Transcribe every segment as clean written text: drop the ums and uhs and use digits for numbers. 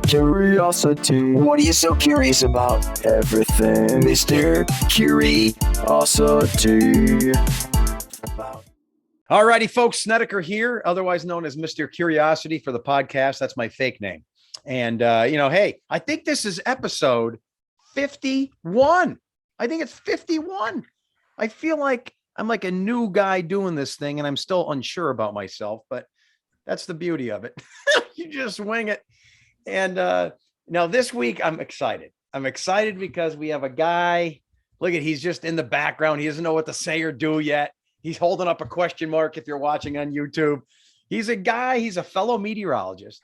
Curiosity. What are you so curious about? Everything, Mr. Curiosity. Alrighty, folks, Snedeker here, otherwise known as Mr. Curiosity for the podcast. That's my fake name. And, hey, I think this is episode 51. I think it's 51. I feel like I'm like a new guy doing this thing and I'm still unsure about myself, but that's the beauty of it. You just wing it. And now this week I'm excited. I'm excited because we have a guy. Look at, he's just in the background. He doesn't know what to say or do yet. He's holding up a question mark if you're watching on YouTube. He's a guy, he's a fellow meteorologist.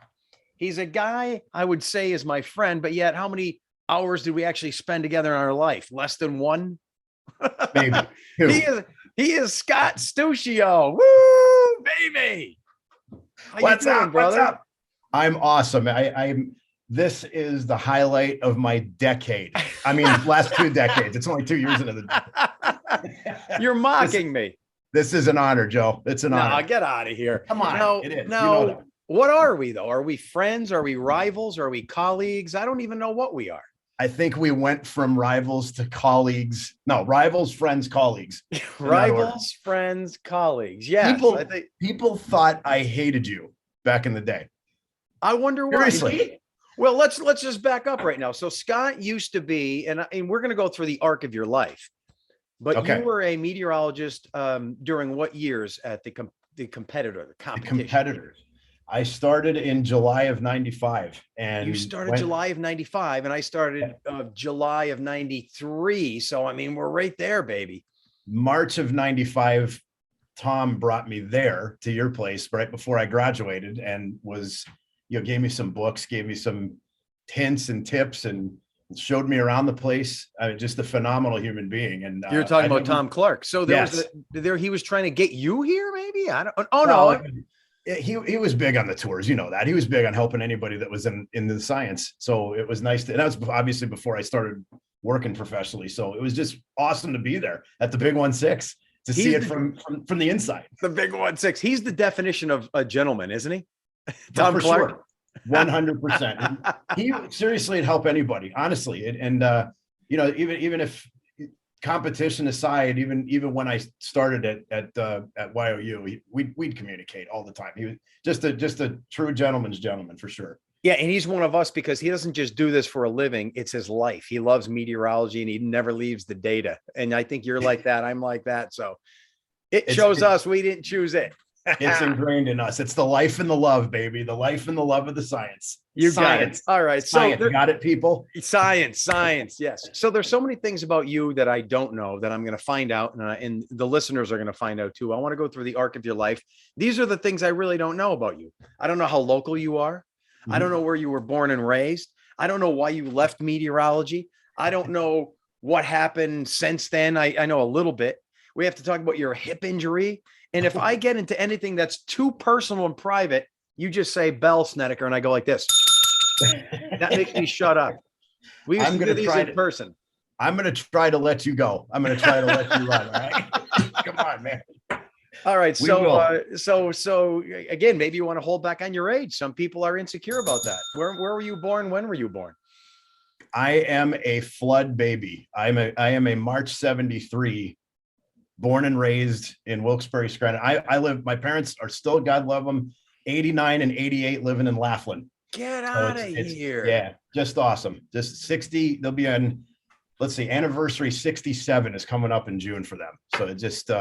He's a guy I would say is my friend, but yet how many hours did we actually spend together in our life? Less than one? Maybe. He is Scott Stuccio. Woo, baby. What's up, brother? What's up? I'm awesome. This is the highlight of my decade. I mean, last 2 decades. It's only 2 years into the decade. You're mocking me. This is an honor, Joe. It's an honor. Get out of here. Come on. It is. No, what are we, though? Are we friends? Are we rivals? Are we colleagues? I don't even know what we are. I think we went from rivals to colleagues. No, rivals, friends, colleagues. Rivals, friends, colleagues. Yeah. People thought I hated you back in the day. I wonder why. Seriously. Well, let's just back up right now. So Scott used to be, and we're going to go through the arc of your life, but okay. You were a meteorologist during what years at the competition? The competitors. I started in July of 95. And you started July of 95 and I started July of 93. So, I mean, we're right there, baby. March of 95, Tom brought me there to your place right before I graduated and gave me some books, gave me some hints and tips and showed me around the place. Just a phenomenal human being. And you're talking about Tom Clark. So he was trying to get you here, maybe? No. He was big on the tours, you know that. He was big on helping anybody that was in the science. So it was nice and that was obviously before I started working professionally. So it was just awesome to be there at the Big 1-6 to see it from the inside. The Big 1-6. He's the definition of a gentleman, isn't he? Tom Clark. Sure. 100%. He seriously would help anybody, honestly. And even if competition aside, even when I started at WYOU, we'd communicate all the time. He was just a true gentleman's gentleman for sure. Yeah, and he's one of us because he doesn't just do this for a living; it's his life. He loves meteorology, and he never leaves the data. And I think you're like that. I'm like that. So it shows us we didn't choose it. It's ingrained in us. It's the life and the love, baby. The life and the love of the science. You got it. All right. Science. You got it, people. Science. Yes. So there's so many things about you that I don't know that I'm going to find out. And the listeners are going to find out too. I want to go through the arc of your life. These are the things I really don't know about you. I don't know how local you are. Mm-hmm. I don't know where you were born and raised. I don't know why you left meteorology. I don't know what happened since then. I know a little bit. We have to talk about your hip injury. And if I get into anything that's too personal and private, you just say Bell, Snedeker, and I go like this. That makes me shut up. We used to do these in person. I'm going to try to let you go. I'm going to try to let you run. All right? Come on, man. All right. So again, maybe you want to hold back on your age. Some people are insecure about that. Where were you born? When were you born? I am a flood baby. I am a March 73. Born and raised in Wilkes-Barre, Scranton. My parents are still, God love them, 89 and 88 living in Laughlin. Get out of here. Yeah, just awesome. Just 60, they'll be on, let's see, anniversary 67 is coming up in June for them. So it just.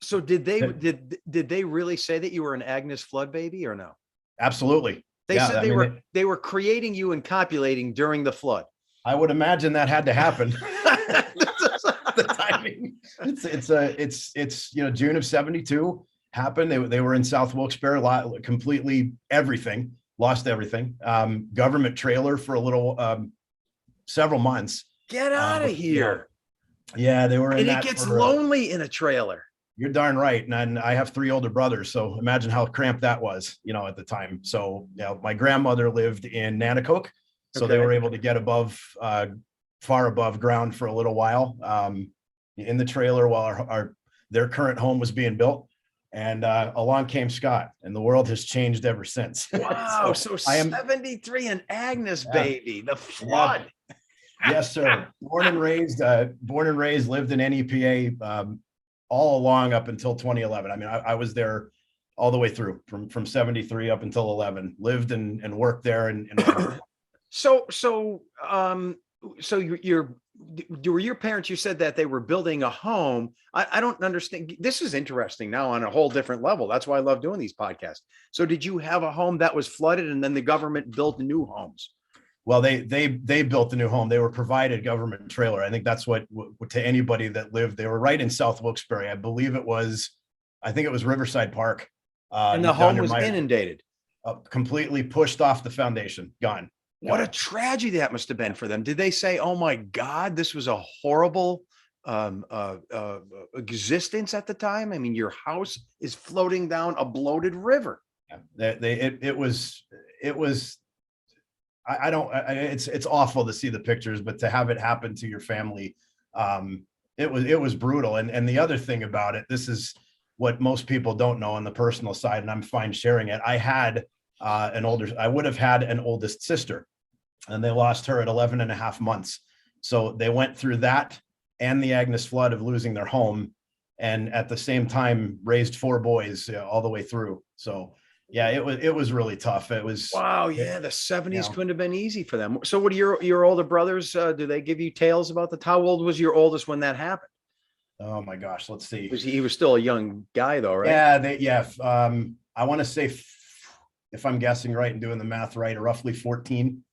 So did they really say that you were an Agnes Flood baby or no? Absolutely. They said they were creating you and copulating during the flood. I would imagine that had to happen. The timing. It's June of 72 happened. They were in South Wilkes-Barre, completely everything, lost everything. Government trailer for a little, several months. Get out of here. Yeah, they were in and it gets lonely in a trailer. You're darn right. And I have 3 older brothers. So imagine how cramped that was, at the time. So, my grandmother lived in Nanticoke. So they were able to get far above ground for a little while in the trailer while their current home was being built. And along came Scott, and the world has changed ever since. Wow. So I am 73 and Agnes, Yeah. baby, the flood. Yes, sir. Born and raised, lived in NEPA all along up until 2011. I mean, I was there all the way through from 73 up until 11, lived and worked there. And So were your parents, you said that they were building a home. I don't understand. This is interesting now on a whole different level. That's why I love doing these podcasts. So did you have a home that was flooded and then the government built new homes? well, they built a new home. They were provided government trailer. I think that's what to anybody that lived. They were right in South Wilkes-Barre. I think it was Riverside Park. And the home was inundated. Completely pushed off the foundation, gone. What a tragedy that must have been for them. Did they say, "Oh my God, this was a horrible existence at the time"? I mean, your house is floating down a bloated river. It was. It's awful to see the pictures, but to have it happen to your family, it was brutal. And the other thing about it, this is what most people don't know on the personal side, and I'm fine sharing it. I would have had an oldest sister, and they lost her at 11 and a half months. So they went through that and the Agnes flood of losing their home, and at the same time raised 4 boys all the way through. So yeah, it was really tough. It was, wow. Yeah, the 70s couldn't have been easy for them. So what do your older brothers, do they give you tales about how old was your oldest when that happened? Oh my gosh, let's see. He was still a young guy though, right? Yeah, I want to say, if I'm guessing right and doing the math right, roughly 14.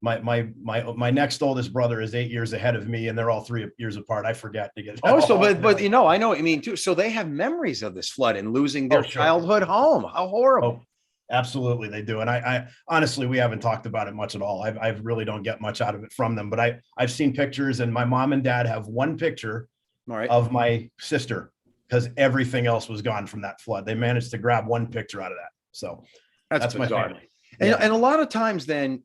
My next oldest brother is 8 years ahead of me, and they're all 3 years apart. I forget to get. Oh, so but I know what you mean too. So they have memories of this flood and losing their childhood home. How horrible! Oh, absolutely, they do. And I honestly, we haven't talked about it much at all. I really don't get much out of it from them. But I've seen pictures, and my mom and dad have one picture of my sister, because everything else was gone from that flood. They managed to grab one picture out of that. So that's my family. And a lot of times then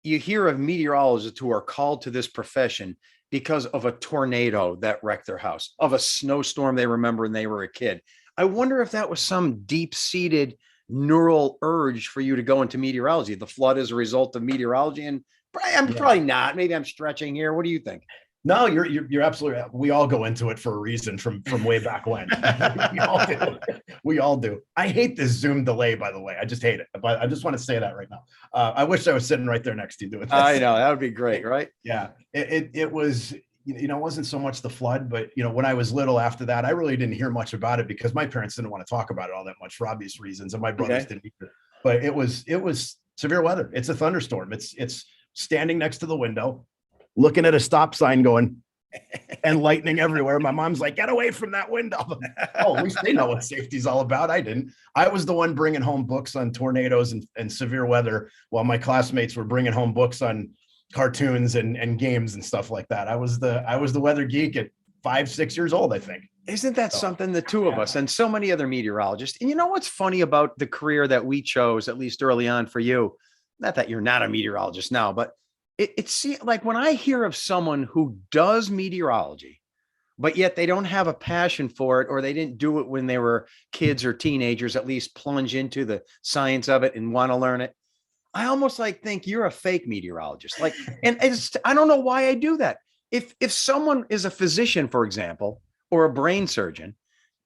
you hear of meteorologists who are called to this profession because of a tornado that wrecked their house, of a snowstorm they remember when they were a kid. I wonder if that was some deep-seated neural urge for you to go into meteorology. The flood is a result of meteorology, and I'm probably not. Maybe I'm stretching here. What do you think? No, you're absolutely right. We all go into it for a reason from way back when. We all do. I hate this Zoom delay, by the way. I just hate it. But I just want to say that right now. I wish I was sitting right there next to you doing this. I know, that would be great, right? Yeah. It was, it wasn't so much the flood, but when I was little after that, I really didn't hear much about it because my parents didn't want to talk about it all that much for obvious reasons, and my brothers didn't either. But it was severe weather. It's a thunderstorm. It's standing next to the window, looking at a stop sign going, and lightning everywhere. My mom's like, "Get away from that window." Oh, at least they know what safety's all about. I didn't. I was the one bringing home books on tornadoes and severe weather, while my classmates were bringing home books on cartoons and games and stuff like that. I was the weather geek at 5-6 years old, I think. Isn't that something, the two of us and so many other meteorologists? And you know what's funny about the career that we chose, at least early on for you, not that you're not a meteorologist now, but it's like when I hear of someone who does meteorology, but yet they don't have a passion for it, or they didn't do it when they were kids or teenagers, at least plunge into the science of it and want to learn it, I almost think you're a fake meteorologist. And I don't know why I do that. If someone is a physician, for example, or a brain surgeon,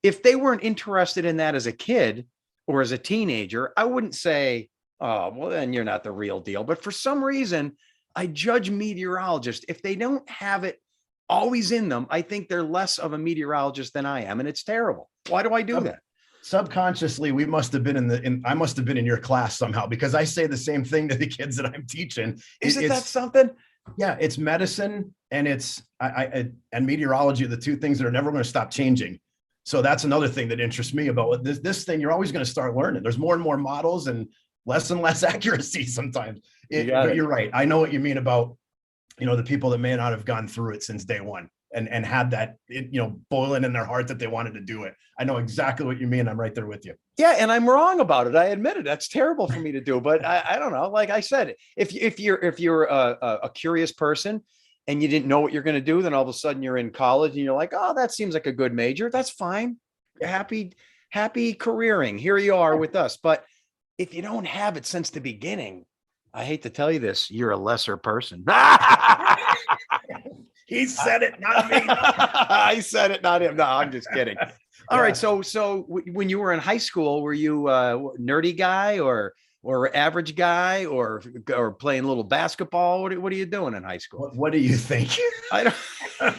if they weren't interested in that as a kid or as a teenager, I wouldn't say, "Oh, well, then you're not the real deal." But for some reason, I judge meteorologists. If they don't have it always in them, I think they're less of a meteorologist than I am. And it's terrible. Why do I do that? Subconsciously, we must have been I must have been in your class somehow, because I say the same thing to the kids that I'm teaching. Isn't that something? Yeah, it's medicine and it's and meteorology are the two things that are never going to stop changing. So that's another thing that interests me about this thing. You're always going to start learning. There's more and more models and less accuracy sometimes. But you're right. I know what you mean about, the people that may not have gone through it since day one and had that, boiling in their heart that they wanted to do it. I know exactly what you mean. I'm right there with you. Yeah. And I'm wrong about it. I admit it. That's terrible for me to do, but I don't know. Like I said, if you're a curious person and you didn't know what you're going to do, then all of a sudden you're in college and you're like, "Oh, that seems like a good major." That's fine. You're happy. happy careering. Here you are with us. But if you don't have it since the beginning, I hate to tell you this, you're a lesser person. He said it, not me. I said it, not him. No, I'm just kidding. All right. So when you were in high school, were you a nerdy guy or average guy or playing a little basketball? What are you doing in high school? What do you think? I don't.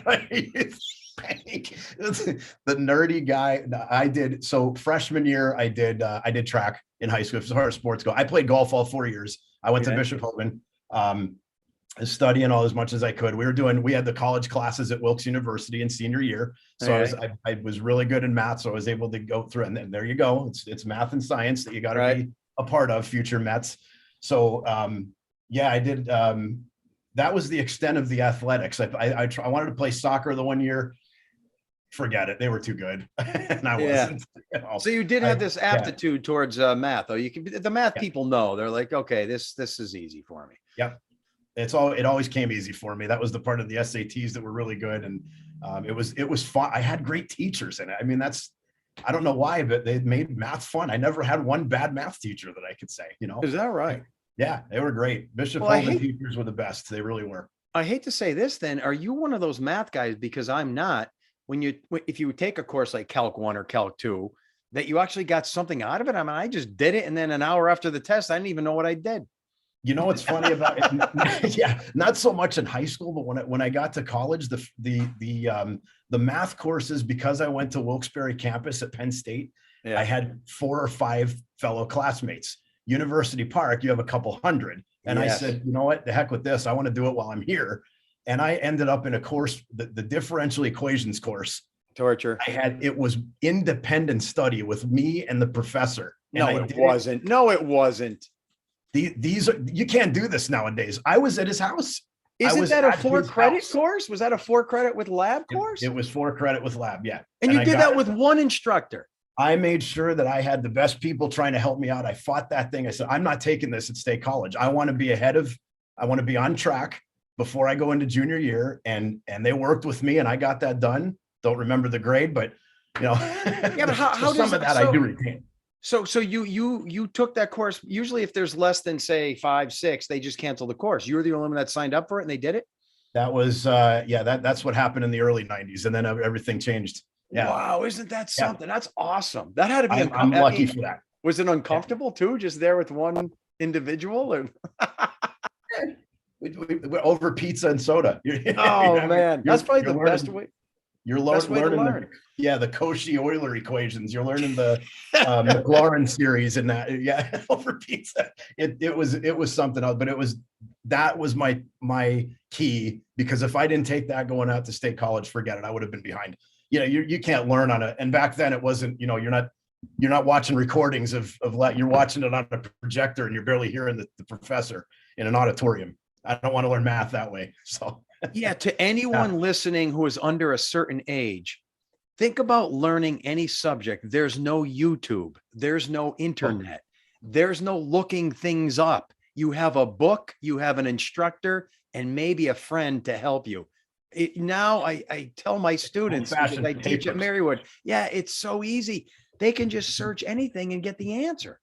What do you think? The nerdy guy. I did. So freshman year, I did track in high school as far as sports go. I played golf all 4 years. I went to Bishop Hogan. Studying all as much as I could. We had the college classes at Wilkes University in senior year. So I was really good in math. So I was able to go through, and then there you go. It's math and science that you got to be a part of, future Mets. So I did. That was the extent of the athletics. I wanted to play soccer the one year. Forget it. They were too good. And I wasn't. You know, so you did have this aptitude towards math, though. The math people know. They're like, okay, this is easy for me. Yep. It always came easy for me. That was the part of the SATs that were really good. And it was fun. I had great teachers in it. I mean, I don't know why, but they made math fun. I never had one bad math teacher that I could say, you know. Is that right? Yeah, they were great. Bishop Hogan teachers were the best. They really were. I hate to say this then. Are you one of those math guys? Because I'm not. If you take a course like Calc 1 or Calc 2, that you actually got something out of it. I mean, I just did it. And then an hour after the test, I didn't even know what I did. You know what's funny about it? Yeah, not so much in high school, but when I got to college, the math courses, because I went to Wilkes-Barre campus at Penn State, I had 4 or 5 fellow classmates. University Park, you have a couple hundred, and I said, you know what, the heck with this, I want to do it while I'm here. And I ended up in a course, the differential equations course. Torture. It was independent study with me and the professor. No, it wasn't. No, it wasn't. These are, you can't do this nowadays. I was at his house. Isn't that a 4-credit course? Was that a 4-credit with lab course? It was 4-credit with lab. Yeah. And you did that with one instructor. I made sure that I had the best people trying to help me out. I fought that thing. I said, I'm not taking this at State College. I want to be I want to be on track before I go into junior year. And they worked with me and I got that done. Don't remember the grade, but you know, yeah, but how some of that I do retain. So you took that course. Usually if there's less than say 5, 6, they just cancel the course. You were the only one that signed up for it and they did it. That was, that's what happened in the early 90s. And then everything changed. Yeah. Wow. Isn't that something? That's awesome. That had to be, I'm lucky for that. Was it uncomfortable too? Just there with one individual or? We're over pizza and soda. Man. That's probably the best way. You're learning the Cauchy-Euler equations. You're learning the McLaurin series and that. Yeah, over pizza. It was something else, but that was my key, because if I didn't take that going out to State College, forget it. I would have been behind. You know, you can't learn on it. And back then it wasn't, you know, you're not watching recordings of you're watching it on a projector and you're barely hearing the professor in an auditorium. I don't want to learn math that way. So yeah, to anyone listening who is under a certain age, think about learning any subject. There's no YouTube. There's no internet. There's no looking things up. You have a book, you have an instructor, and maybe a friend to help you. Now I tell my students, because I teach at Marywood, it's so easy. They can just search anything and get the answer.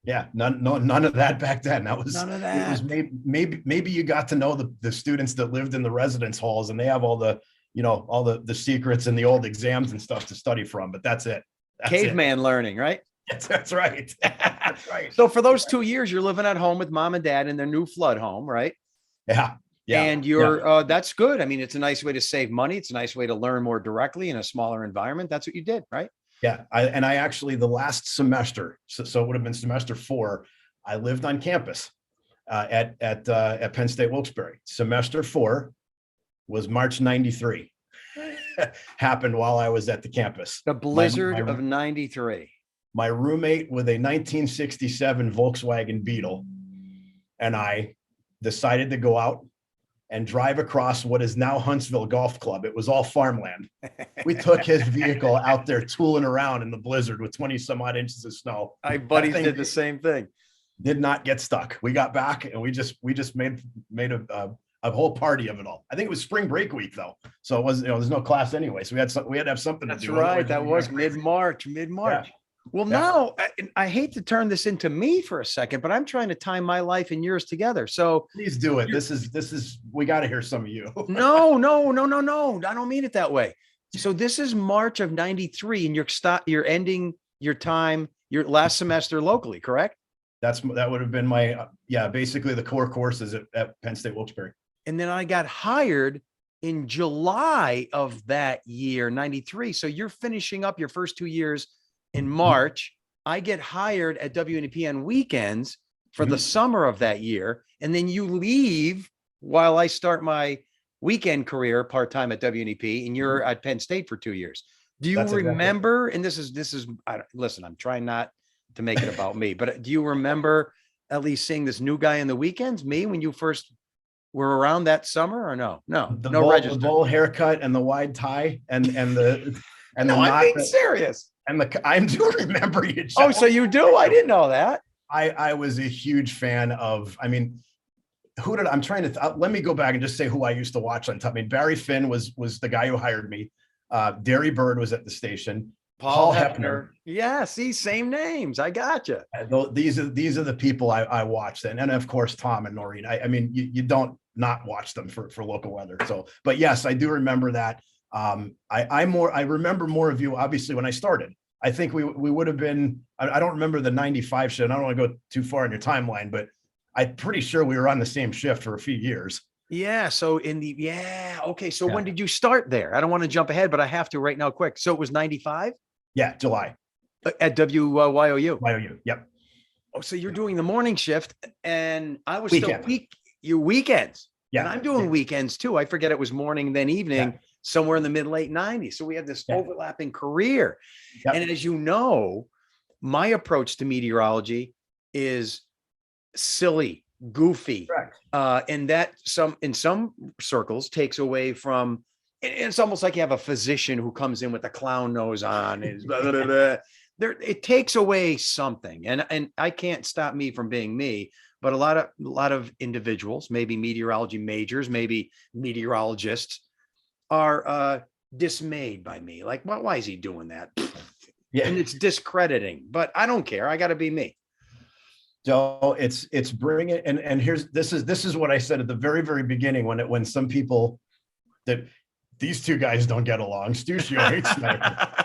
Yeah, none of that back then. That was none of that. It was maybe you got to know the students that lived in the residence halls, and they have all the secrets and the old exams and stuff to study from. But that's it. Caveman learning, right? That's right. That's right. So for those 2 years, you're living at home with mom and dad in their new flood home, right? Yeah. And that's good. I mean, it's a nice way to save money. It's a nice way to learn more directly in a smaller environment. That's what you did, right? Yeah. I actually, the last semester, so it would have been semester 4, I lived on campus at Penn State Wilkes-Barre. Semester 4 was March 93. Happened while I was at the campus. The blizzard of 93. My roommate with a 1967 Volkswagen Beetle and I decided to go out and drive across what is now Huntsville Golf Club. It was all farmland. We took his vehicle out there tooling around in the blizzard with 20 some odd inches of snow. My buddies did the same thing. Did not get stuck. We got back and we just made a a whole party of it all. I think it was spring break week though. So it wasn't, there's no class anyway. So we had to have something to That's do. right. That was mid-March. Yeah. Well, Yeah. now I hate to turn this into me for a second, but I'm trying to tie my life and yours together. So Please do it. This is, we got to hear some of you. no. I don't mean it that way. So this is March of 93 and you're ending your last semester locally, correct? That would have been my, basically the core courses at Penn State Wilkes-Barre. And then I got hired in July of that year, 93. So you're finishing up your first 2 years in March. I get hired at WNEP on weekends for the summer of that year. And then you leave while I start my weekend career part-time at WNEP, and you're at Penn State for 2 years. Do you remember, and this is, listen, I'm trying not to make it about me, but do you remember at least seeing this new guy in the weekends, me, when you first were around that summer, or no? No register. The bowl haircut and the wide tie and the I'm being serious. And I do remember you. Joe. Oh, so you do? I didn't know that. I was a huge fan of, I mean, let me go back and just say who I used to watch on top. I mean, Barry Finn was the guy who hired me. Derry Bird was at the station. Paul Hepner. Yeah, see, same names. I gotcha. These are the people I watched, and of course Tom and Noreen. I mean, you don't not watch them for local weather. So, but yes, I do remember that. I remember more of you obviously when I started. I think we would have been. I don't remember the 95 shift. I don't want to go too far in your timeline, but I'm pretty sure we were on the same shift for a few years. Yeah. So okay. So when did you start there? I don't want to jump ahead, but I have to right now quick. So it was 95? Yeah, July. At WYOU. WYOU. Yep. Oh, so you're doing the morning shift, and I was still your weekends. Yeah. And I'm doing weekends too. I forget it was morning, then evening, somewhere in the mid-late 90s. So we had this overlapping career. Yep. And as you know, my approach to meteorology is silly, goofy. And that in some circles takes away from, it's almost like you have a physician who comes in with a clown nose on and blah, blah, blah, blah. It takes away something. And I can't stop me from being me, but a lot of individuals, maybe meteorology majors, maybe meteorologists, are dismayed by me. Like, why is he doing that? Yeah. And it's discrediting, but I don't care. I got to be me. So it's bringing, and this is what I said at the very, very beginning when some people that these two guys don't get along. Stuccio hates sniper.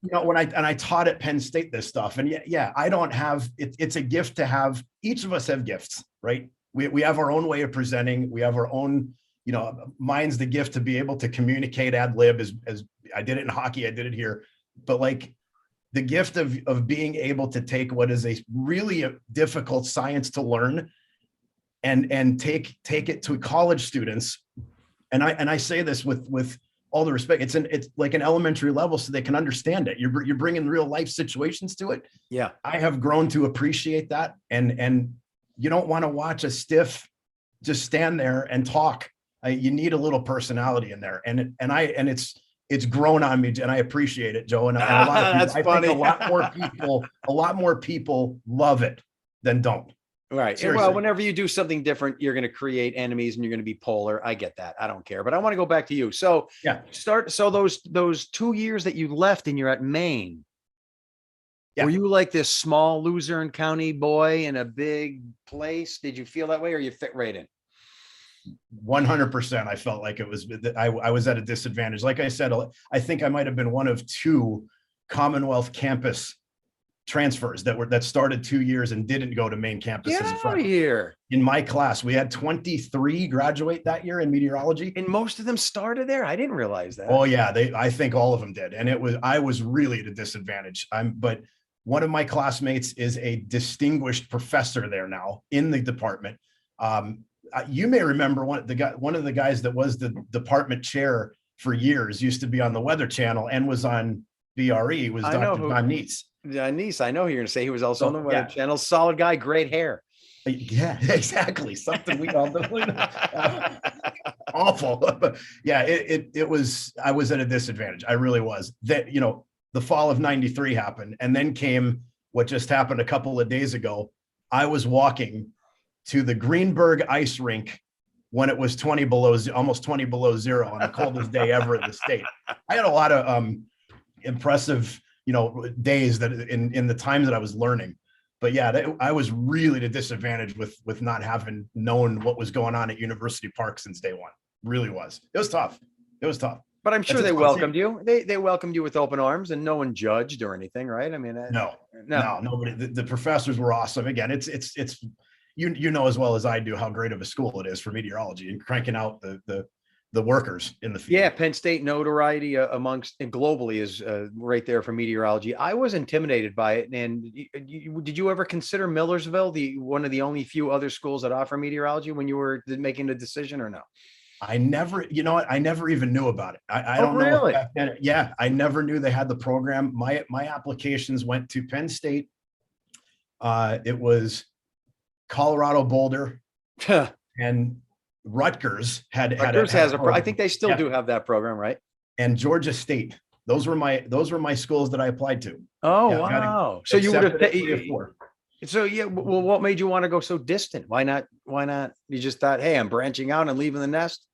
When I taught at Penn State this stuff, and I don't have it's a gift to have. Each of us have gifts, right? We have our own way of presenting. We have our own, mine's the gift to be able to communicate ad lib as I did it in hockey, I did it here, but like the gift of being able to take what is a really difficult science to learn and take it to college students. And I say this with all the respect. It's like an elementary level so they can understand it. You're bringing real life situations to it. Yeah. I have grown to appreciate that. And you don't want to watch a stiff just stand there and talk. You need a little personality in there. And it's grown on me, and I appreciate it, Joe. And a lot of people, I think a lot more people love it than don't. Right. Seriously. Well, whenever you do something different, you're going to create enemies and you're going to be polar. I get that. I don't care, but I want to go back to you. So So those 2 years that you left and you're at Maine, were you like this small Luzerne County boy in a big place? Did you feel that way, or you fit right in? 100%. I felt like it was, I was at a disadvantage. Like I said, I think I might've been one of two Commonwealth campus transfers that started 2 years and didn't go to main campus. Get out of here. In my class, we had 23 graduate that year in meteorology. And most of them started there. I didn't realize that. Oh yeah. I think all of them did. And I was really at a disadvantage. But one of my classmates is a distinguished professor there now in the department. You may remember one of the guys that was the department chair for years used to be on the Weather Channel and was on BRE, was Dr. John Neese. Neese, I know who you're going to say. He was also on the Weather Channel. Solid guy, great hair. Yeah, exactly. Something we all do. Awful. But yeah, it was, I was at a disadvantage. I really was. That, the fall of 93 happened, and then came what just happened a couple of days ago. I was walking to the Greenberg ice rink when it was 20 below, almost 20 below zero on the coldest day ever in the state. I had a lot of impressive, days that in the times that I was learning. But yeah, I was really at a disadvantage with not having known what was going on at University Park since day one. Really was. It was tough. But I'm sure they welcomed you. They welcomed you with open arms, and no one judged or anything, right? I mean, no, nobody. The professors were awesome. Again, it's you know as well as I do how great of a school it is for meteorology and cranking out the workers in the field. Yeah, Penn State notoriety amongst and globally is right there for meteorology. I was intimidated by it. And did you ever consider Millersville, one of the only few other schools that offer meteorology when you were making the decision, or no? I never, I never even knew about it. I don't really? know. Yeah, I never knew they had the program. My applications went to Penn State. It was Colorado Boulder and Rutgers has I think they still do have that program, right? And Georgia State. Those were my schools that I applied to. Oh, yeah, wow. So you would have So yeah, well, what made you want to go so distant? Why not? You just thought, hey, I'm branching out and leaving the nest.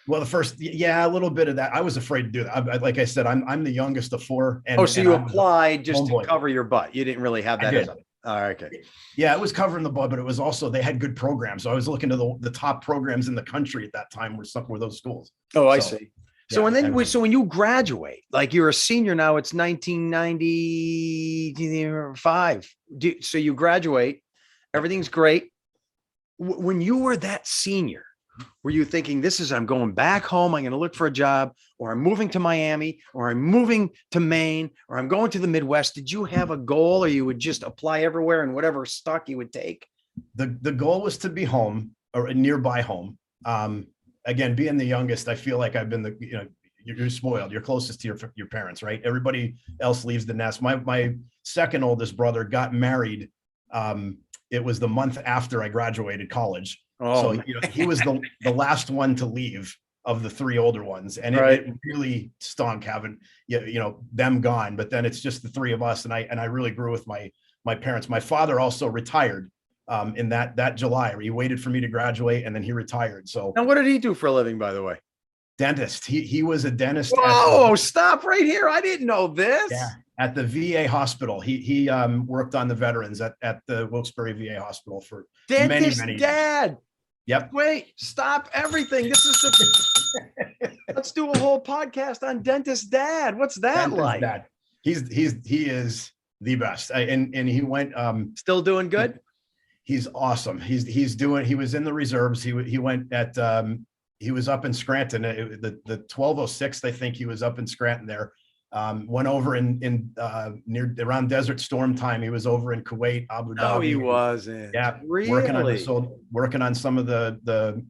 Well, a little bit of that. I was afraid to do that. Like I said, I'm the youngest of four. So you applied just to cover your butt. You didn't really have that. All right, okay. Yeah, it was covering the butt, but it was also they had good programs. So I was looking to the top programs in the country at that time were those schools. Oh, I see. So when you graduate, like you're a senior now, it's 1995. So you graduate, everything's great. When you were that senior, were you thinking I'm going back home, I'm going to look for a job, or I'm moving to Miami, or I'm moving to Maine, or I'm going to the Midwest? Did you have a goal, or you would just apply everywhere and whatever stock you would take? The goal was to be home or nearby home. Again, being the youngest, I feel like I've been you're spoiled. You're closest to your parents, right? Everybody else leaves the nest. My second oldest brother got married. It was the month after I graduated college. Oh, so he was the last one to leave of the three older ones, and it really stunk having them gone. But then it's just the three of us, and I really grew with my parents. My father also retired in that July. He waited for me to graduate, and then he retired. So now, what did he do for a living, by the way? Dentist. He was a dentist. Whoa! Stop right here. I didn't know this. Yeah, at the VA hospital. He worked on the veterans at the Wilkes-Barre VA hospital for dentist many dad. years. Yep. Wait, stop everything. This is let's do a whole podcast on dentist dad. What's that dentist like? Dad. He is the best. And he went still doing good. He's awesome. He was in the reserves. He went at he was up in Scranton. The 1206th, I think he was up in Scranton there. Went over in near around Desert Storm time. He was over in Kuwait, Abu Dhabi. Oh, he wasn't. Yeah, really? working on some of the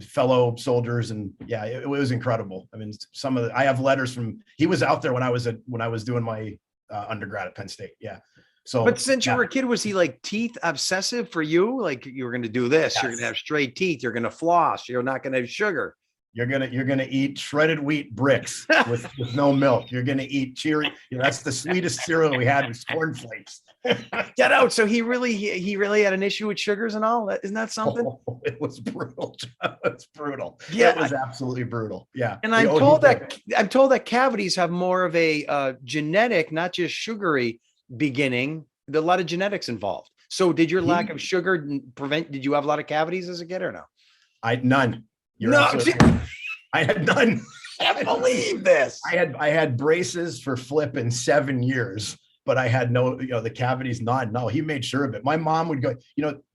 fellow soldiers, and yeah, it was incredible. I mean, I have letters from. He was out there when I was doing my undergrad at Penn State. Yeah. So, but since you were a kid, was he like teeth obsessive for you? Like you were going to do this, yes. You're going to have straight teeth. You're going to floss. You're not going to have sugar. You're gonna eat shredded wheat bricks with no milk. You're gonna eat Cheery. That's the sweetest cereal we had was cornflakes. Get out. So he really had an issue with sugars and all that. Isn't that something? Oh, it was brutal. It's brutal. Yeah, it was absolutely brutal. Yeah. And I'm told that cavities have more of a genetic, not just sugary beginning. There's a lot of genetics involved. So did your lack of sugar did you have a lot of cavities as a kid or no? None. I had none. I can't believe this. I had braces for flipping 7 years, but I had no, the cavities not. No, he made sure of it. My mom would go,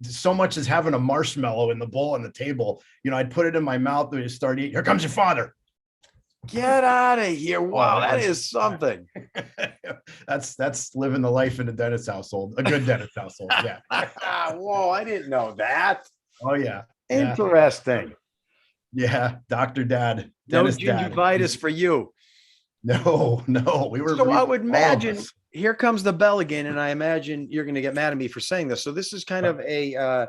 so much as having a marshmallow in the bowl on the table, I'd put it in my mouth and start eating. Here comes your father. Get out of here. Wow, that is something. That's living the life in a dentist household, a good dentist household. Yeah. Whoa, I didn't know that. Oh, yeah. Interesting. Yeah, Dr. Dad. No gingivitis for you. No. We were. So I would imagine here comes the bell again, and I imagine you're going to get mad at me for saying this. So this is kind of a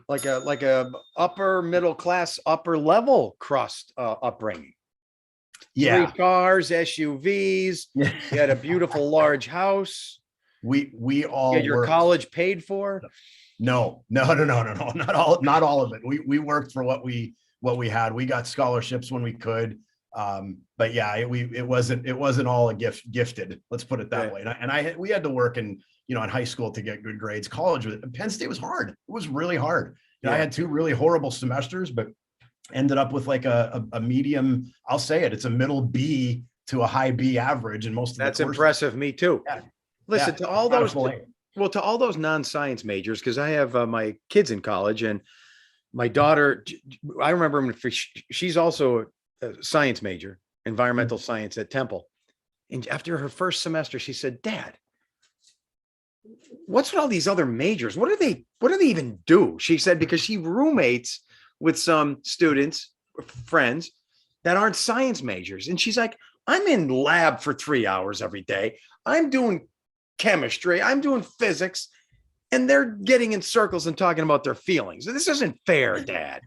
like a upper middle class, upper level crust upbringing. Yeah. 3 cars, SUVs. You had a beautiful large house. We all get your college paid for. No, not all of it. We worked for what we had. We got scholarships when we could. But yeah, it wasn't all a gifted. Let's put it that way. And we had to work in high school to get good grades. College, Penn State was hard. It was really hard. I had 2 really horrible semesters, but ended up with like a medium. I'll say it's a middle B to a high B average, and most of that's impressive. Me too. Yeah. Listen, to all those, to all those non-science majors, because I have my kids in college, and my daughter, I remember when she's also a science major, environmental science at Temple. And after her first semester, she said, "Dad, what's with all these other majors? What do they even do?" She said, because she roommates with some students, friends that aren't science majors. And she's like, "I'm in lab for 3 hours every day. I'm doing chemistry. I'm doing physics. And they're getting in circles and talking about their feelings. This isn't fair, Dad."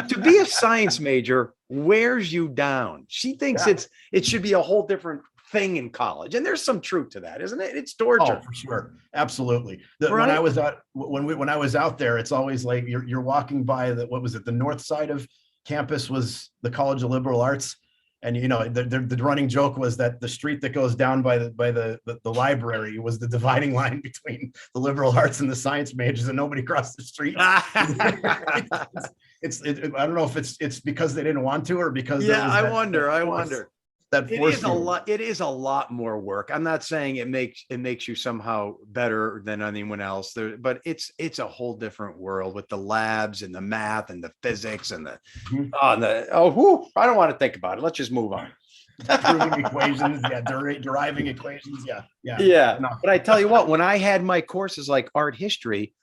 To be a science major wears you down. She thinks it should be a whole different thing in college. And there's some truth to that, isn't it? It's torture. Oh, for sure. Absolutely. When I was out there, it's always like you're walking by the north side of campus was the College of Liberal Arts. And the running joke was that the street that goes down by the library was the dividing line between the liberal arts and the science majors, and nobody crossed the street. I don't know if it's because they didn't want to, or because I wonder. It is a lot more work. I'm not saying it makes you somehow better than anyone else there, but it's a whole different world with the labs and the math and the physics and I don't want to think about it. Let's just move on. Proving equations, deriving equations, No. But I tell you what, when I had my courses like art history,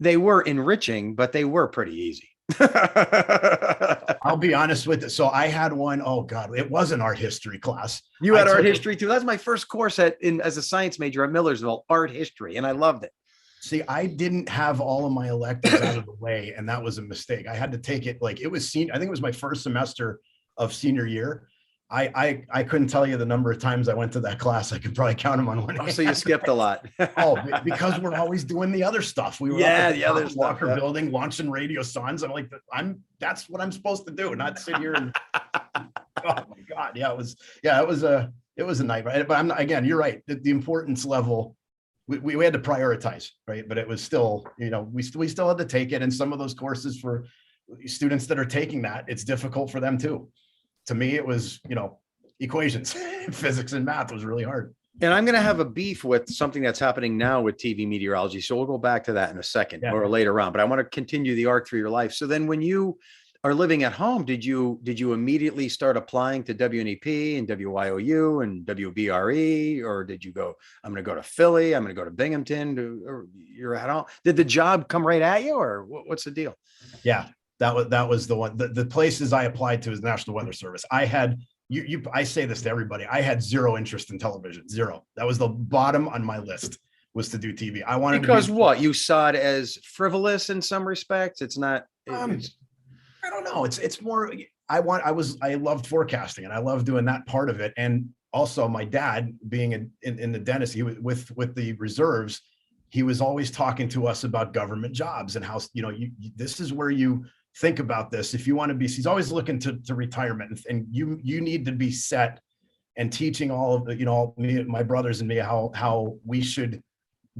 they were enriching, but they were pretty easy. I'll be honest with it. So I had one. Oh God, it was an art history class. You had art history too. That's my first course as a science major at Millersville, art history, and I loved it. See, I didn't have all of my electives out of the way, and that was a mistake. I had to take it like it was I think it was my first semester of senior year. I couldn't tell you the number of times I went to that class. I could probably count them on one hand. So you skipped a lot. Because we're always doing the other stuff. We were the other Walker building, launching radio sons. I'm like, that's what I'm supposed to do, not sit here and oh my God. It was a nightmare. But you're right. The importance level, we had to prioritize, right? But it was still, we still had to take it. And some of those courses for students that are taking that, it's difficult for them too. To me, it was, equations, physics and math was really hard. And I'm going to have a beef with something that's happening now with TV meteorology. So we'll go back to that in a second or later on, but I want to continue the arc through your life. So then when you are living at home, did you immediately start applying to WNEP and WYOU and WBRE, or did you go, I'm going to go to Philly, I'm going to go to Binghamton, or you're at home? Did the job come right at you, or what's the deal? Yeah. That was the one. The places I applied to is the National Weather Service. I had I say this to everybody. I had zero interest in television. Zero. That was the bottom on my list, was to do TV. I wanted what you saw it as frivolous in some respects. It's not. I don't know. It's more. I loved forecasting, and I loved doing that part of it. And also, my dad being in the dentist, he was with the reserves. He was always talking to us about government jobs and how this is where you think about this. If you want to be, he's always looking to retirement, and you need to be set, and teaching all of me, my brothers and me, how we should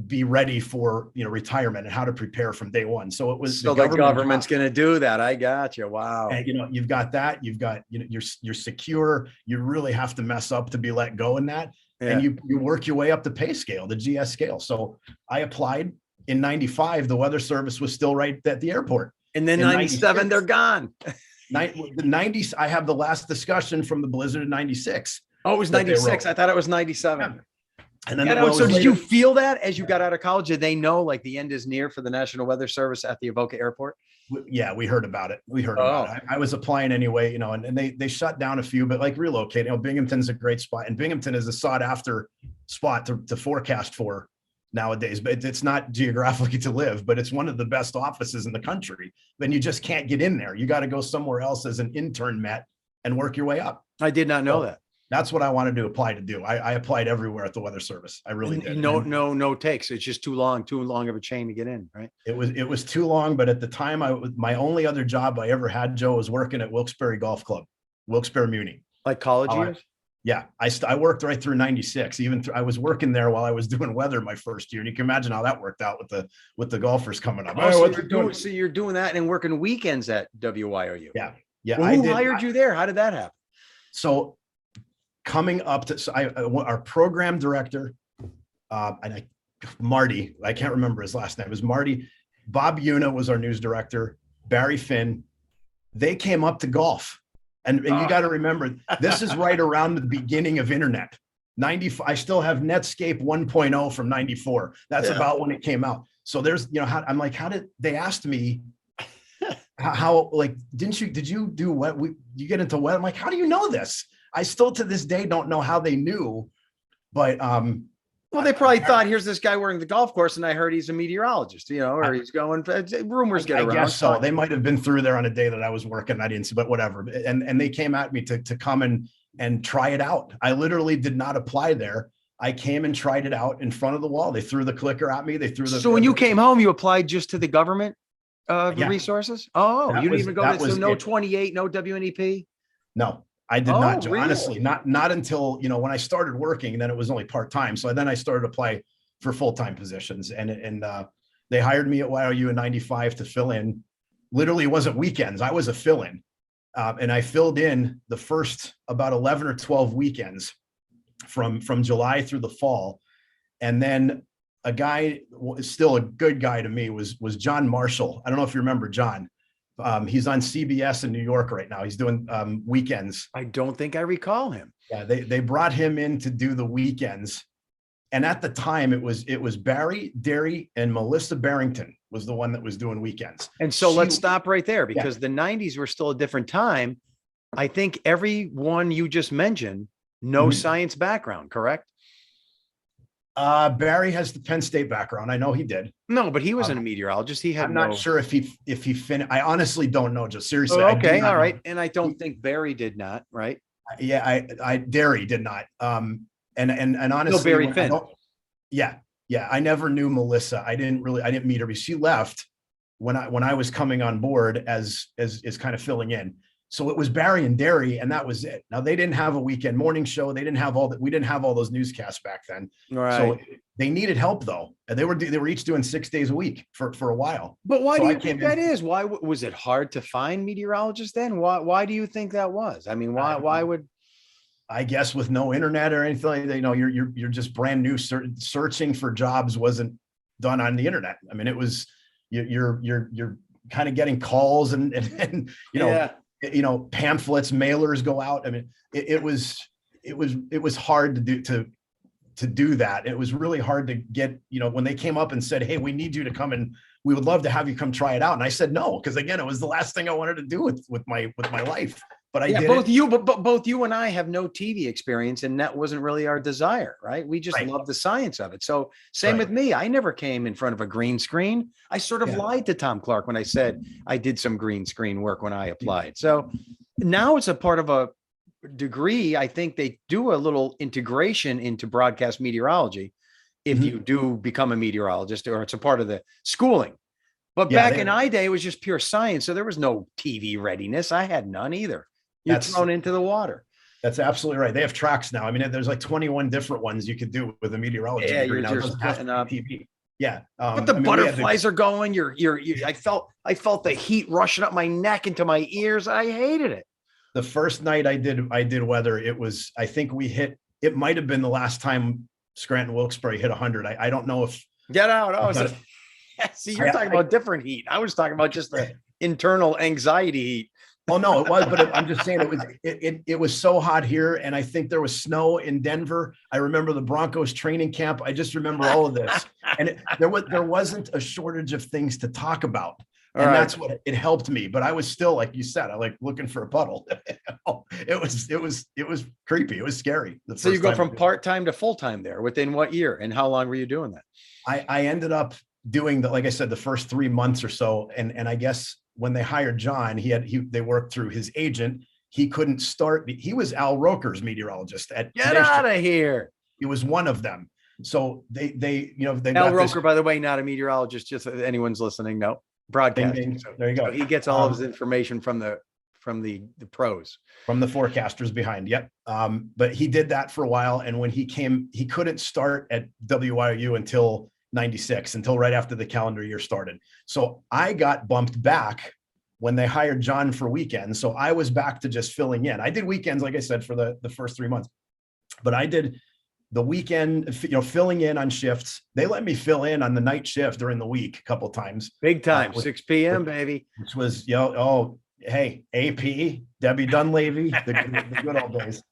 be ready for retirement and how to prepare from day one. So it was the government's going to do that. I got you. Wow. And you've got that. You've got you're secure. You really have to mess up to be let go in that. Yeah. And you work your way up the pay scale, the GS scale. So I applied in 95. The Weather Service was still right at the airport. And then 97, they're gone. The 90s, I have the last discussion from the blizzard of 96. Oh, it was 96. I thought it was 97. Yeah. And then so did you feel that as you got out of college? Did they know like the end is near for the National Weather Service at the Avoca Airport? Yeah, we heard about it. About it. I was applying anyway, and they shut down a few, but like relocate. Binghamton's a great spot, and Binghamton is a sought after spot to forecast for nowadays. But it's not geographically to live, but it's one of the best offices in the country. Then you just can't get in there. You got to go somewhere else as an intern, Matt, and work your way up. I did not know that. That's what I wanted to apply to do. I applied everywhere at the Weather Service. I really did. No takes. It's just too long of a chain to get in, right? It was too long. But at the time, my only other job I ever had, Joe, was working at Wilkes-Barre Golf Club, Wilkes-Barre Muni. Like college years? Yeah, I worked right through 96. I was working there while I was doing weather my first year. And you can imagine how that worked out with the golfers coming up. So you're doing that and working weekends at WYOU. Yeah. Yeah. Well, who hired you there? How did that happen? So coming up to our program director, Marty, I can't remember his last name. It was Marty. Bob Una was our news director. Barry Finn. They came up to golf. And you got to remember, this is right around the beginning of internet. 95. I still have Netscape 1.0 from 94. That's about when it came out. So there's, how did they asked me how, like, did you do what you get into what? I'm like, how do you know this? I still to this day don't know how they knew, but well, they probably thought, here's this guy wearing the golf course, and I heard he's a meteorologist, or he's going. Rumors get around. I guess so. They might have been through there on a day that I was working. I didn't see, but whatever. And they came at me to come and try it out. I literally did not apply there. I came and tried it out in front of the wall. They threw the clicker at me. They threw the. So when you came home, you applied just to the government resources? Oh, you didn't even go to no 28, no WNEP? No. I did not, really? Honestly, not until, when I started working, then it was only part-time. So then I started to apply for full-time positions and they hired me at WYOU in 95 to fill in. Literally, it wasn't weekends. I was a fill-in and I filled in the first about 11 or 12 weekends from July through the fall. And then a guy, still a good guy to me, was John Marshall. I don't know if you remember John. He's on CBS in New York right now. He's doing weekends. I don't think I recall him. Yeah, they brought him in to do the weekends. And at the time it was Barry, Derry, and Melissa Barrington was the one that was doing weekends. And so let's stop right there because the 90s were still a different time. I think everyone you just mentioned, no science background, correct? Barry has the Penn State background. I know he did. No, but he wasn't a meteorologist. He had. I'm not sure if he finished. I honestly don't know. Just seriously. Oh, okay, all right. And I don't think Barry did not. Right. Yeah, I Derry did not. And honestly, no, Barry Finn. Yeah. I never knew Melissa. I didn't meet her. She left when I was coming on board as kind of filling in. So it was Barry and Derry, and that was it. Now they didn't have a weekend morning show. They didn't have all that. We didn't have all those newscasts back then. Right. So they needed help though. And they were each doing 6 days a week for a while. But why do you think that is? Why was it hard to find meteorologists then? Why do you think that was? I mean, why would? I guess with no internet or anything, you're just brand new. Searching for jobs wasn't done on the internet. I mean, it was you're kind of getting calls and pamphlets, mailers go out. I mean, it was hard to do that. It was really hard to get, when they came up and said, hey, we need you to come and we would love to have you come try it out. And I said, no, because again, it was the last thing I wanted to do with my life. But I did. Both you and I have no TV experience, and that wasn't really our desire, right? We just love the science of it. So same with me. I never came in front of a green screen. I sort of lied to Tom Clark when I said I did some green screen work when I applied. So now it's a part of a degree. I think they do a little integration into broadcast meteorology if you do become a meteorologist, or it's a part of the schooling. But back in my day, it was just pure science. So there was no TV readiness. I had none either. You're thrown into the water. That's absolutely right. They have tracks now. I mean, there's like 21 different ones you could do with a meteorology degree now. TV. Yeah. But the butterflies are going. I felt the heat rushing up my neck into my ears. I hated it. The first night I did weather, I think it might've been the last time Scranton Wilkes-Barre hit 100. I don't know if. Get out. See, you're talking about different heat. I was talking about just the internal anxiety heat. Oh no, it was, but I'm just saying it was so hot here, and I think there was snow in Denver. I remember the Broncos training camp. I just remember all of this, and there wasn't a shortage of things to talk about, and that's what it helped me. But I was still, like you said, I like looking for a puddle. It was creepy. It was scary. So you go from part-time to full-time there within what year, and how long were you doing that? I ended up doing like I said, the first 3 months or so, and I guess when they hired John, they worked through his agent. he couldn't start. He was Al Roker's meteorologist at Get out of here. He was one of them. So they Al Roker, by the way, not a meteorologist, just if anyone's listening. No, broadcasting. So, there you go. So he gets all of his information from the pros, from the forecasters behind. Yep. But he did that for a while. And when he came, he couldn't start at WYOU until 96, until right after the calendar year started. So I got bumped back when they hired John for weekends. So I was back to just filling in. I did weekends, like I said, for the first 3 months, but I did the weekend, filling in on shifts. They let me fill in on the night shift during the week a couple of times. Big time, 6 p.m., baby. Which was, hey, AP, Debbie Dunleavy, the good old days.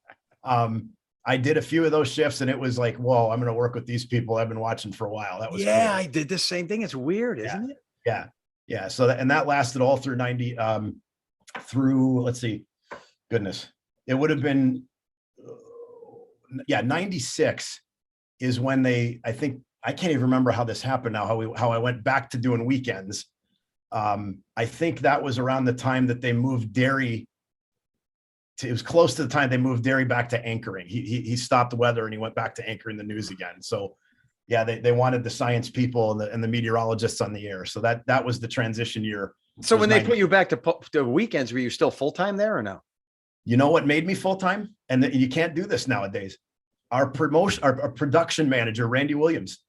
I did a few of those shifts and it was like, whoa, I'm going to work with these people I've been watching for a while. That was cool. I did the same thing. It's weird, isn't it? Yeah. So that lasted all through 90, through, let's see, goodness, it would have been, 96 is when I think, I can't even remember how this happened now, how I went back to doing weekends. I think that was around the time that they moved Derry. It was close to the time they moved Derry back to anchoring. He stopped the weather and he went back to anchoring the news again. So yeah, they wanted the science people and the meteorologists on the air. So that was the transition year. So when they put you back to weekends, were you still full-time there or no? You know what made me full-time? And you can't do this nowadays. Our production manager, Randy Williams.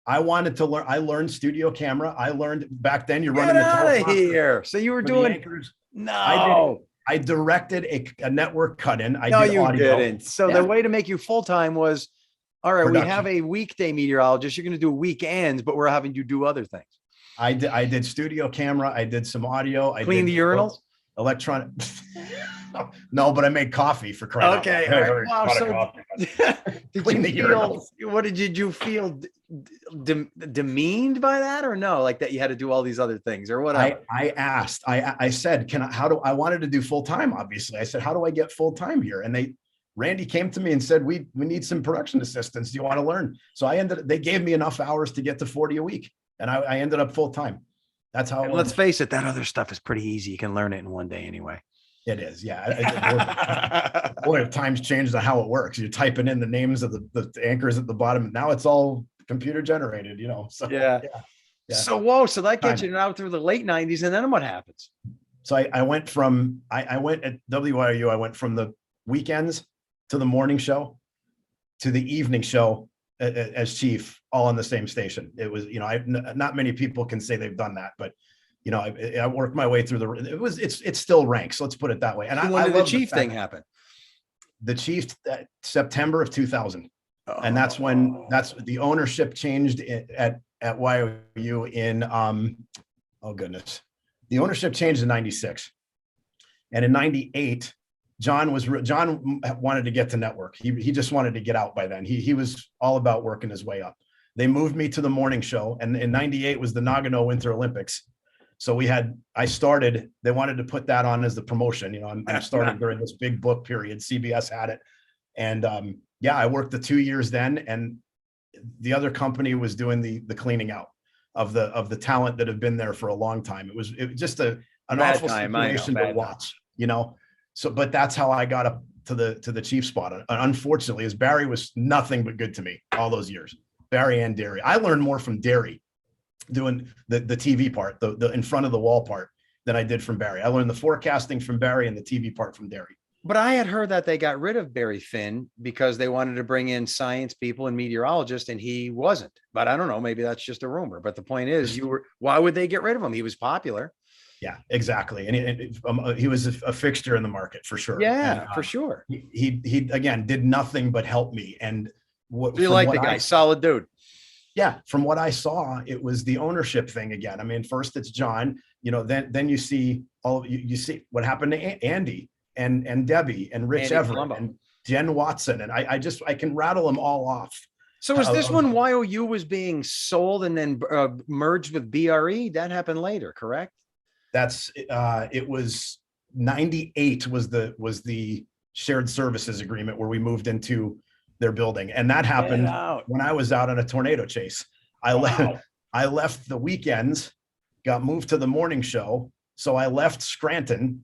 I wanted to learn. I learned studio camera. I learned back then. You're running out of here. So you were doing anchors. No. I directed a network cut-in. No, you didn't. So the way to make you full-time was, all right, production. We have a weekday meteorologist. You're going to do weekends, but we're having you do other things. I did studio camera. I did some audio. I cleaned the urinals. Electronic. No, but I made coffee for crying out loud. Okay. Wow. So did you feel demeaned by that or no? Like that you had to do all these other things or whatever? I asked, I said, I wanted to do full-time, obviously. I said, how do I get full-time here? And Randy came to me and said, we need some production assistants. Do you want to learn? So they gave me enough hours to get to 40 a week. And I ended up full-time. That's how. Let's face it. That other stuff is pretty easy. You can learn it in one day anyway. It is, yeah. Boy, if times changed on how it works. You're typing in the names of the anchors at the bottom, and now it's all computer generated, So yeah. So so that gets you now through the late 90s, and then what happens? So I went at WYOU. I went from the weekends to the morning show to the evening show as chief, all on the same station. It was, not many people can say they've done that, but. I worked my way through it's still ranks. Let's put it that way. And when did the chief thing happen? The chief, September of 2000. And that's when the ownership changed at WYOU in, oh goodness. The ownership changed in 96. And in 98, John wanted to get to network. He just wanted to get out by then. He was all about working his way up. They moved me to the morning show. And in 98 was the Nagano Winter Olympics. So they wanted to put that on as the promotion, I'm starting during this big book period. CBS had it. And I worked the 2 years then. And the other company was doing the cleaning out of the talent that had been there for a long time. It was just an awful situation to watch, So, but that's how I got up to the chief spot. Unfortunately, as Barry was nothing but good to me all those years, Barry and Derry. I learned more from Derry doing the TV part, the in front of the wall part than I did from Barry. I learned the forecasting from Barry and the TV part from Derry. But I had heard that they got rid of Barry Finn because they wanted to bring in science people and meteorologists, and he wasn't. But I don't know, maybe that's just a rumor. But the point is, why would they get rid of him? He was popular. Yeah, exactly. And he was a fixture in the market for sure. Yeah, and, for sure. He again did nothing but help me. And what you like the guy, solid dude. Yeah, from what I saw, it was the ownership thing again. I mean, first it's John, then you see you see what happened to Andy and Debbie and Rich Everett and Jen Watson, and I can rattle them all off. So is this when WYOU was being sold and then merged with BRE? That happened later, correct? It was 98 was the shared services agreement where we moved into their building. And that happened when I was out on a tornado chase. I left the weekends, got moved to the morning show. So I left Scranton,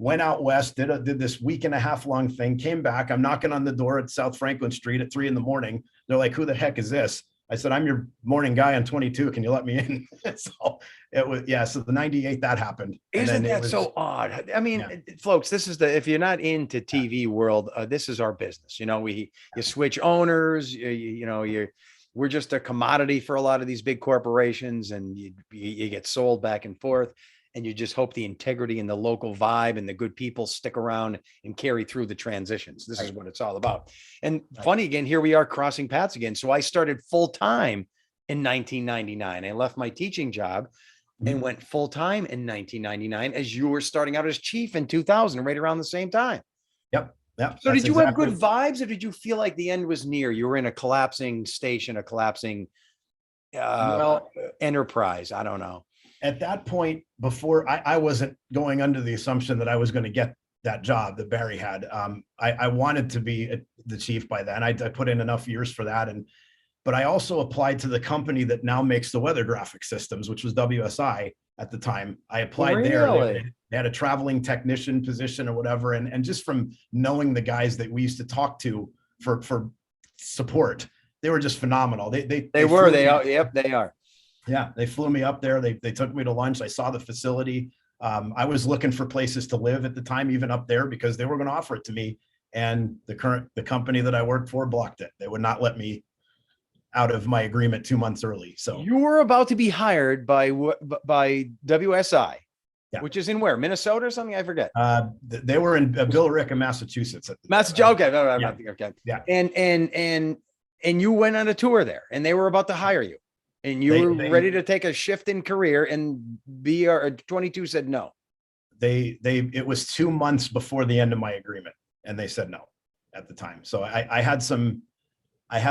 went out west, did this week and a half long thing, came back. I'm knocking on the door at South Franklin Street at 3 a.m. They're like, who the heck is this? I said, I'm your morning guy on 22. Can you let me in? So it was, yeah. So the 98, that happened. Isn't that so odd? I mean, folks, this is if you're not into TV world, this is our business. You know, you switch owners, we're just a commodity for a lot of these big corporations, and you get sold back and forth. And you just hope the integrity and the local vibe and the good people stick around and carry through the transitions. This is what it's all about. And funny again, here we are crossing paths again. So I started full time in 1999. I left my teaching job and went full time in 1999 as you were starting out as chief in 2000, right around the same time. Yep. So did you have good vibes, or did you feel like the end was near? You were in a collapsing station, a collapsing enterprise. I don't know. At that point, before I wasn't going under the assumption that I was going to get that job that Barry had. I wanted to be the chief by then. I put in enough years for that. But I also applied to the company that now makes the weather graphic systems, which was WSI at the time. I applied there. They had a traveling technician position or whatever. And just from knowing the guys that we used to talk to for support, they were just phenomenal. They are. Yeah, they flew me up there. They took me to lunch. I saw the facility. I was looking for places to live at the time, even up there, because they were going to offer it to me. And the company that I worked for blocked it. They would not let me out of my agreement 2 months early. So you were about to be hired by WSI, which is in where? Minnesota or something? I forget. They were in Billerica, Massachusetts. Massachusetts. Okay. Okay. Yeah. And you went on a tour there, and they were about to hire you. And you were ready to take a shift in career, and BR22 said no. It was 2 months before the end of my agreement, and they said no at the time. So I had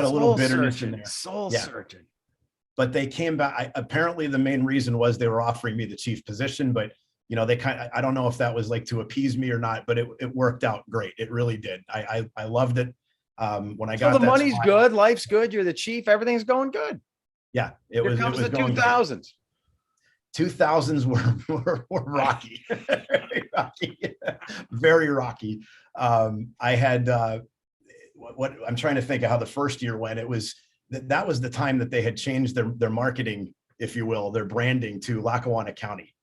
a little bitterness in there. Soul searching. But they came back. Apparently the main reason was they were offering me the chief position, but they I don't know if that was like to appease me or not, but it worked out great. It really did. I loved it. When I got the money's good, life's good, you're the chief, everything's going good. Yeah, it was the 2000s. 2000s were rocky, very rocky. I had what I'm trying to think of how the first year went. It was that was the time that they had changed their marketing, if you will, their branding to Lackawanna County.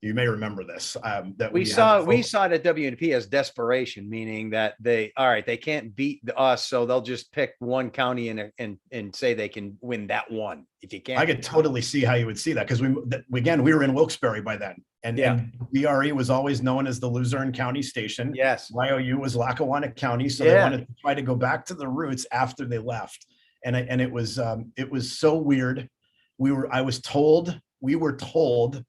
You may remember this. That we saw it at WNEP as desperation, meaning that they can't beat us, so they'll just pick one county and say they can win that one. If you can't, I could totally see how you would see that, because we were in Wilkes-Barre by then, and BRE was always known as the Luzerne County station. Yes, WYOU was Lackawanna County, so they wanted to try to go back to the roots after they left, and it was so weird. We were told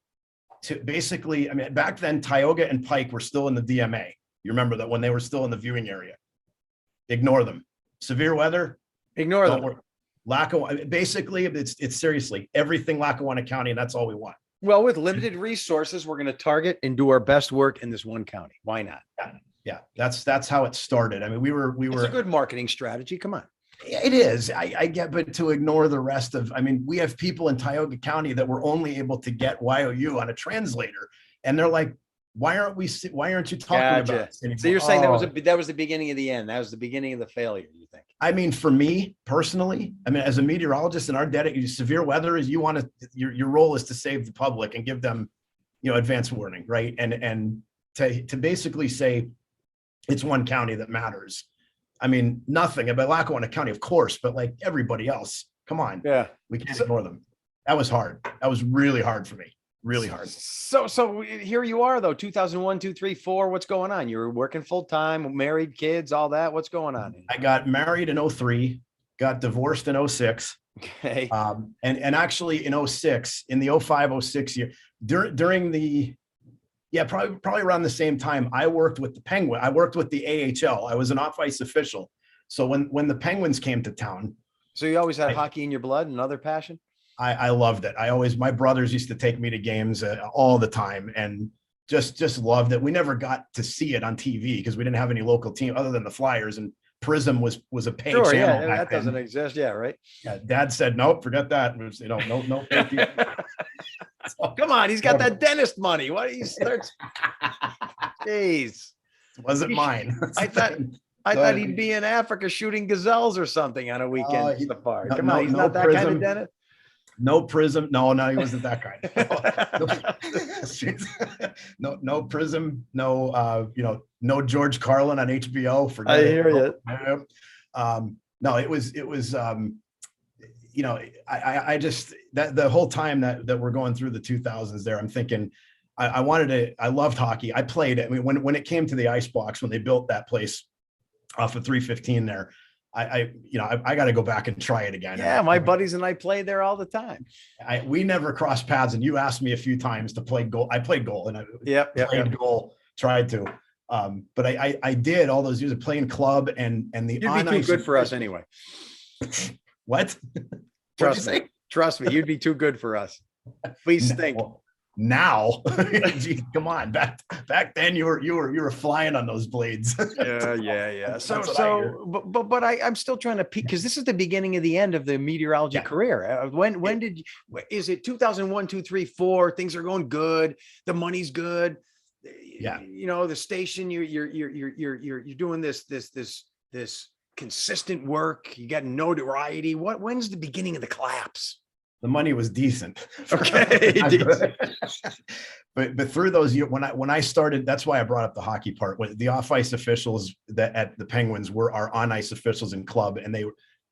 to basically, back then, Tioga and Pike were still in the DMA. You remember that when they were still in the viewing area. Ignore them. Severe weather, ignore them. Lackawanna, basically, it's seriously everything Lackawanna County, and that's all we want. Well, with limited resources, we're going to target and do our best work in this one county. Why not? Yeah. That's how it started. We were. It's a good marketing strategy. Come on. It is. I get, but to ignore the rest of, we have people in Tioga County that were only able to get WYOU on a translator, and they're like, why aren't you talking about this anymore? So you're saying that was the beginning of the end. That was the beginning of the failure, you think? For me personally, as a meteorologist, and our severe weather is your role is to save the public and give them, advance warning, right? And to basically say it's one county that matters. Nothing about Lackawanna County, of course, but like everybody else, come on. Yeah. We can't ignore them. That was hard. That was really hard for me. Really hard. So here you are though, 2001, 2, 3, 4. What's going on? You were working full time, married, kids, all that. What's going on? I got married in 03, got divorced in 06. Okay. And actually in 06, in the 05, 06 year, during the, probably around the same time, I worked with the Penguin. I worked with the AHL. I was an off-ice official. So when the Penguins came to town. So you always had hockey in your blood, another passion? I loved it. My brothers used to take me to games all the time, and just loved it. We never got to see it on TV because we didn't have any local team other than the Flyers, and Prism was a paid channel. Yeah, that doesn't exist. Yeah, right. Yeah, Dad said, nope, forget that. It was, no. Thank you. So, come on, he's got that dentist money. What he starts? Jeez. Wasn't mine. I thought he'd be in Africa shooting gazelles or something on a weekend safari. Come on, he's not that kind of dentist. No prism. No, he wasn't that kind. No prism. No, no George Carlin on HBO. Forget it. I hear you. No, it was, I just, that the whole time that we're going through the 2000s there, I'm thinking, I loved hockey. I played. I mean, when it came to the ice box, when they built that place off of 315 there, I got to go back and try it again. Yeah, my buddies and I played there all the time. We never crossed paths, and you asked me a few times to play goal. I played goal, and I played goal, tried to. But I did all those years of playing club and the. You'd be too good for us anyway. What? Trust me, you'd be too good for us. Please stink. Well, now, geez, come on. Back then, you were flying on those blades. Yeah. But I'm still trying to peek, because this is the beginning of the end of the meteorology career. When did you? Is it 2001, 2, 3, 4? Things are going good. The money's good. Yeah. The station. You're doing this consistent work. You got notoriety. When's the beginning of the collapse? The money was decent. Okay. But through those years, when I started, that's why I brought up the hockey part. With the off-ice officials that at the Penguins were our on-ice officials in club, and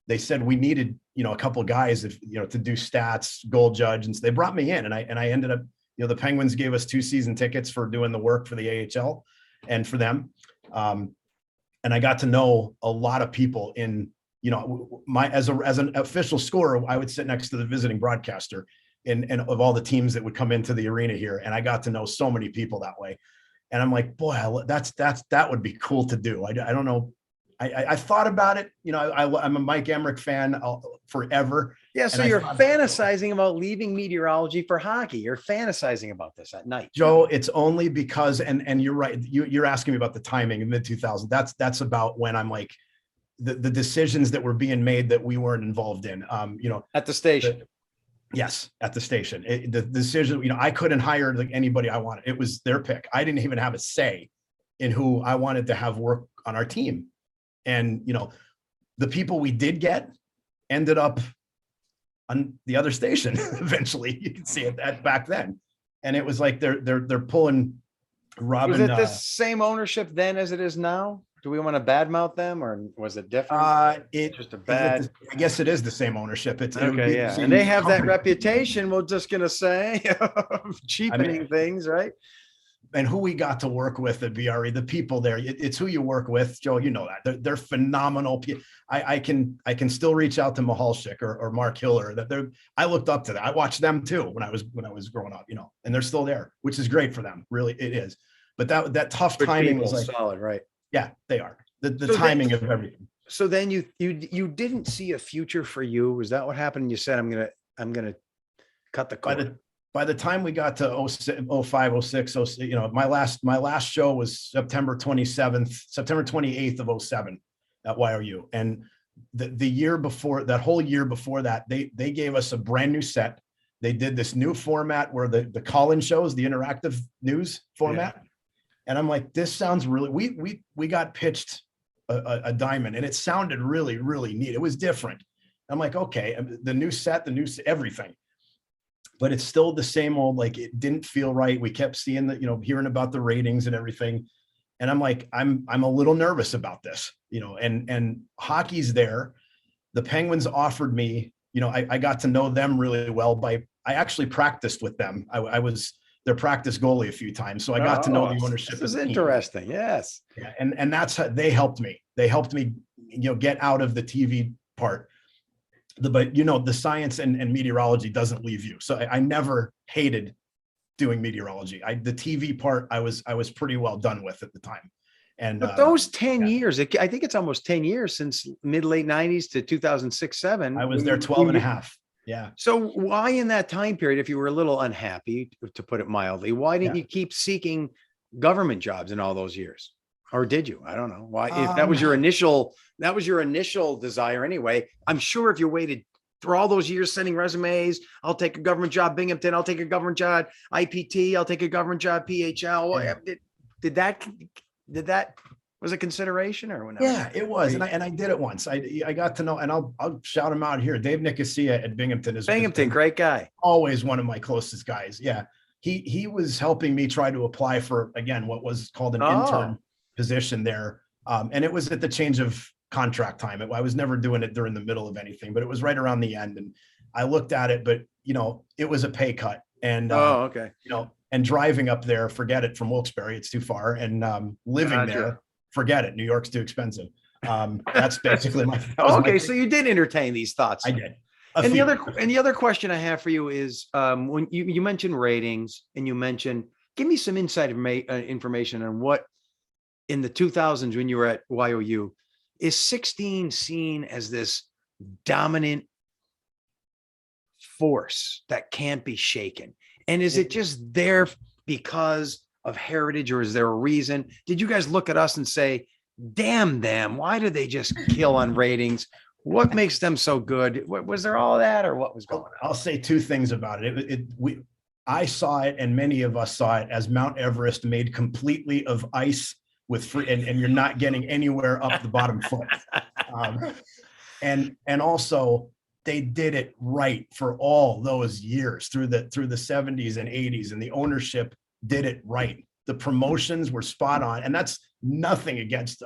they said we needed a couple of guys to do stats, goal judge, and so they brought me in, and I ended up the Penguins gave us 2 season tickets for doing the work for the AHL and for them, and I got to know a lot of people in. As an official scorer, I would sit next to the visiting broadcaster and of all the teams that would come into the arena here. And I got to know so many people that way. And I'm like, boy, that would be cool to do. I don't know. I thought about it. I'm a Mike Emmerich fan forever. Yeah. So you're fantasizing about leaving meteorology for hockey. You're fantasizing about this at night. Joe, it's only because, and you're right. You're asking me about the timing in mid 2000. That's about when I'm like, the decisions that were being made that we weren't involved in, at the station. Yes, at the station. The decision, I couldn't hire anybody I wanted. It was their pick. I didn't even have a say in who I wanted to have work on our team. And, the people we did get ended up on the other station. Eventually, you can see it back then. And it was like, they're pulling Robin. Was it the same ownership then as it is now? Do we want to badmouth them, or was it different? It's just a bad. I guess it is the same ownership. It's okay, yeah, and they have that reputation. We're just gonna say of cheapening things, right? And who we got to work with at VRE, the people there, it's who you work with, Joe. You know that they're phenomenal. I can still reach out to Mahalchik or Mark Hiller. I looked up to that. I watched them too when I was growing up, and they're still there, which is great for them. Really, it is. But that tough timing was like solid, right? Yeah, they are. The timing of everything. So then you didn't see a future for you. Was that what happened? You said, I'm gonna cut the cord. By the time we got to 05, 06, my last show was September 28th of 07 at WYOU. And the year before, that whole year before that, they gave us a brand new set. They did this new format where the call-in shows, the interactive news format. Yeah. And I'm like, this sounds really, we got pitched a diamond, and it sounded really, really neat. It was different. I'm like, okay, the new set, everything, but it's still the same old, like, it didn't feel right. We kept seeing hearing about the ratings and everything. And I'm like, I'm a little nervous about this, and hockey's there. The Penguins offered me, I got to know them really well I actually practiced with them. I was their practice goalie a few times. So I got to know the ownership. This is interesting. Yes. Yeah. And that's how they helped me. They helped me, get out of the TV part. But the science and meteorology doesn't leave you. So I never hated doing meteorology. The TV part, I was pretty well done with at the time. And but those 10 years, I think it's almost 10 years since late 90s to 2006, 7. I was there 12 and a half. Yeah. So why in that time period, if you were a little unhappy, to put it mildly, why didn't you keep seeking government jobs in all those years? Or did you? I don't know why. If that was your initial desire anyway. I'm sure if you waited for all those years sending resumes, I'll take a government job, Binghamton, I'll take a government job, IPT, I'll take a government job, PHL. did that was a consideration or whatever? Yeah, it was. And I did it once. I got to know, and I'll shout him out here. Dave Nicosia at Binghamton is Great guy. Always one of my closest guys. Yeah. He was helping me try to apply for, again, what was called an intern position there. And it was at the change of contract time. I was never doing it during the middle of anything, but it was right around the end. And I looked at it, but it was a pay cut. And okay. And driving up there, forget it, from Wilkes-Barre, it's too far. And living there, forget it. New York's too expensive. That's basically okay. So you did entertain these thoughts. I did. And the other question I have for you is, when you mentioned ratings, and you mentioned, give me some inside information on what in the 2000s when you were at WYOU, is 16 seen as this dominant force that can't be shaken? And is it just there because of heritage, or is there a reason? Did you guys look at us and say, damn them, why do they just kill on ratings? What makes them so good? Was there all that, or what was going on? I'll say two things about it. I saw it, and many of us saw it, as Mount Everest made completely of ice with free, and you're not getting anywhere up the bottom foot. And also, they did it right for all those years through the 70s and 80s, and the ownership did it right. The promotions were spot on, and that's nothing against.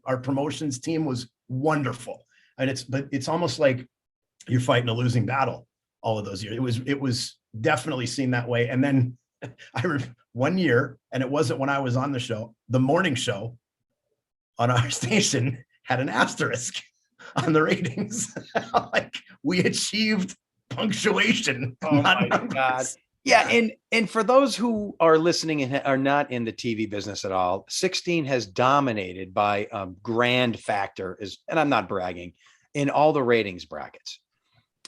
Our promotions team was wonderful, and it's almost like you're fighting a losing battle all of those years. It was definitely seen that way. And then I remember one year, and it wasn't when I was on the show, the morning show on our station had an asterisk on the ratings. Like, we achieved punctuation. Oh my God. Yeah. And for those who are listening and are not in the TV business at all, 16 has dominated by grand factor, and I'm not bragging, in all the ratings brackets.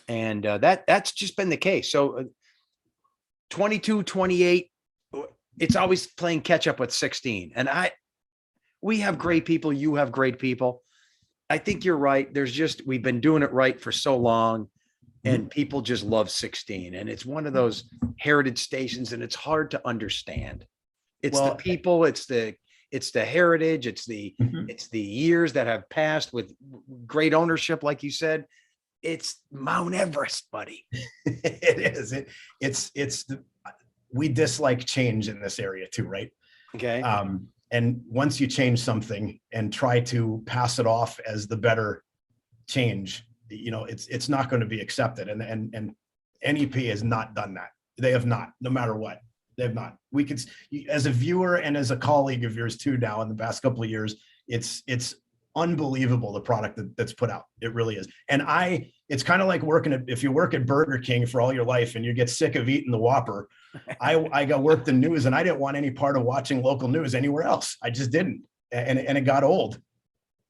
And that's just been the case. So 22, 28, it's always playing catch up with 16. And we have great people. You have great people. I think you're right. We've been doing it right for so long, and people just love 16. And it's one of those heritage stations, and it's hard to understand. It's the people, it's the heritage, it's the years that have passed with great ownership, like you said. It's Mount Everest, buddy. It is. We dislike change in this area too, right? Okay. And once you change something and try to pass it off as the better change, it's not going to be accepted. And NEP has not done that. They have not, no matter what. They have not. We could, as a viewer and as a colleague of yours too, now in the past couple of years, it's unbelievable, the product that's put out. It really is. And it's kind of like if you work at Burger King for all your life and you get sick of eating the Whopper. I got worked in news, and I didn't want any part of watching local news anywhere else. I just didn't. And it got old.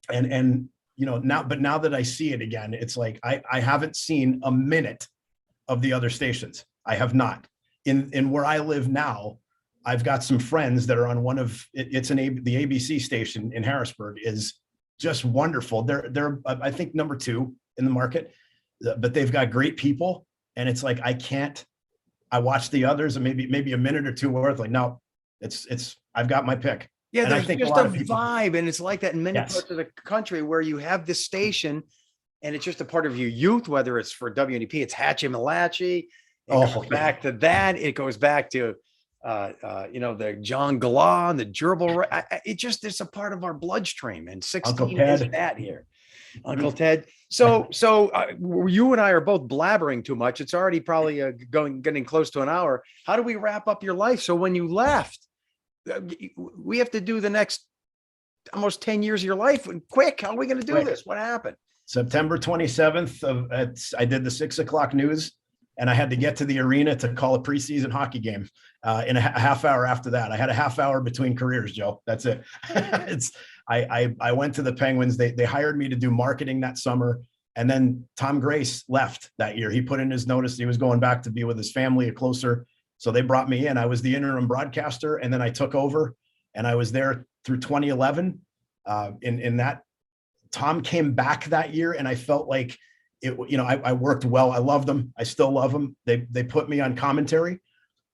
And now that I see it again, it's like, I haven't seen a minute of the other stations. I have not. In where I live now, I've got some friends that are on one of the ABC station in Harrisburg is just wonderful. They're I think number 2 in the market, but they've got great people. And it's like, I watch the others and maybe a minute or two worth. Like, no, I've got my pick. Yeah, and there's I think just a lot a of people, vibe, and it's like that in many parts of the country where you have this station, and it's just a part of your youth. Whether it's for WNEP, it's Hatchie Malachi. It goes back to that. It goes back to the John Galah and the gerbil. It's a part of our bloodstream, and 16 is that here. Uncle Ted. So you and I are both blabbering too much. It's already probably getting close to an hour. How do we wrap up your life? So when you left, we have to do the next almost 10 years of your life. Quick, how are we going to do this? What happened? September 27th I did the 6 o'clock news, and I had to get to the arena to call a preseason hockey game in a half hour after that. I had a half hour between careers, Joe. That's it. I went to the Penguins. They hired me to do marketing that summer. And then Tom Grace left that year. He put in his notice. He was going back to be with his family closer. So they brought me in. I was the interim broadcaster, and then I took over, and I was there through 2011. In that, Tom came back that year, and I felt like I worked well. I loved them. I still love them. They put me on commentary.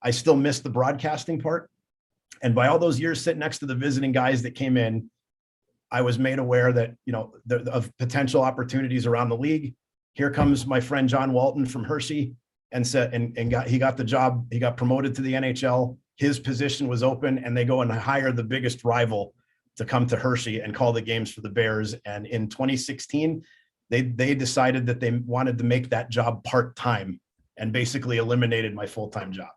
I still miss the broadcasting part. And by all those years sitting next to the visiting guys that came in, I was made aware that, of potential opportunities around the league. Here comes my friend John Walton from Hershey and he got the job. He got promoted to the NHL. His position was open, and they go and hire the biggest rival to come to Hershey and call the games for the Bears. And in 2016, they decided that they wanted to make that job part-time and basically eliminated my full-time job.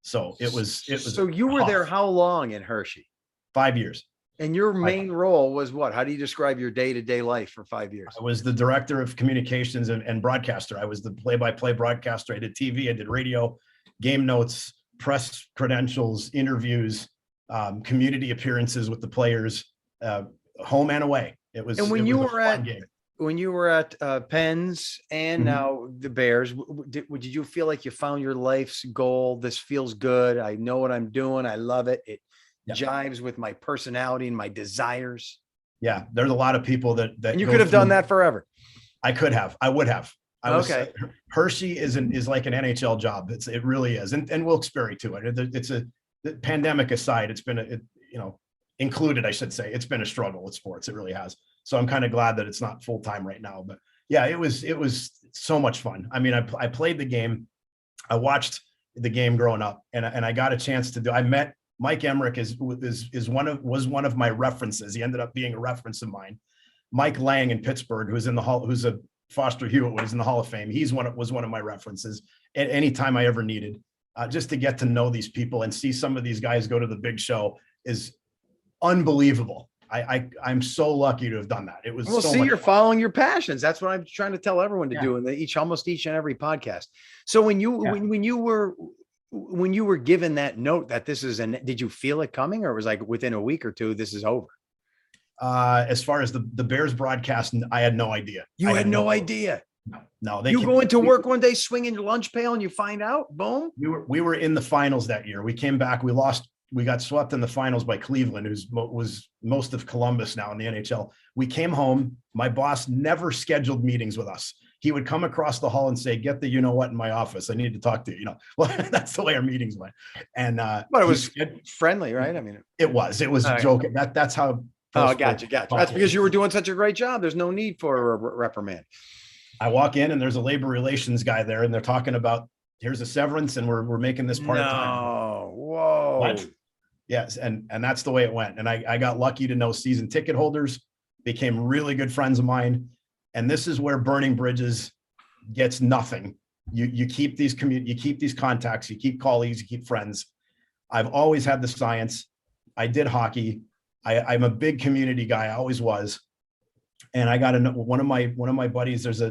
So it was. So you were there how long in Hershey? 5 years. And your main role was what? How do you describe your day-to-day life for 5 years? I was the director of communications and broadcaster. I was the play-by-play broadcaster. I did TV, I did radio, game notes, press credentials, interviews, community appearances with the players, home and away. It was. And when you were at Pens and Mhm. now the Bears, did you feel like you found your life's goal? This feels good. I know what I'm doing. I love it. It jives with my personality and my desires. Yeah, there's a lot of people that and you could have done that forever. I could have. I would have. Okay. Hershey is like an NHL job. It really is, and Wilkes-Barre too. It's the pandemic aside, it's been included, I should say. It's been a struggle with sports. It really has. So I'm kind of glad that it's not full time right now. But yeah, it was so much fun. I mean, I played the game. I watched the game growing up, and I got a chance to do. I met Mike Emmerich was one of my references. He ended up being a reference of mine. Mike Lang in Pittsburgh, who's a Foster Hewitt, was in the Hall of Fame. Was one of my references at any time I ever needed. Just to get to know these people and see some of these guys go to the big show is unbelievable. I'm so lucky to have done that. It was you're following your passions. That's what I'm trying to tell everyone to do in almost each and every podcast. So when you were given that note that this is did you feel it coming, or it was like within a week or two, this is over? As far as the Bears broadcast, I had no idea. You had no idea. No, you go into work one day, swinging your lunch pail, and you find out, boom. We were in the finals that year. We came back. We lost. We got swept in the finals by Cleveland, was most of Columbus now in the NHL. We came home. My boss never scheduled meetings with us. He would come across the hall and say, "Get the you-know-what in my office. I need to talk to you." Well, that's the way our meetings went. And but it was friendly, right? I mean, it was a joke. That's how. Oh, gotcha. That's because you were doing such a great job. There's no need for a reprimand. I walk in and there's a labor relations guy there, and they're talking about, here's a severance, and we're making this part of time. Whoa. What? Yes, and that's the way it went. And I got lucky to know season ticket holders, became really good friends of mine. And this is where burning bridges gets nothing. You keep these you keep these contacts, you keep colleagues, you keep friends. I've always had the science. I did hockey. I'm a big community guy. I always was. And I got one of my buddies. There's a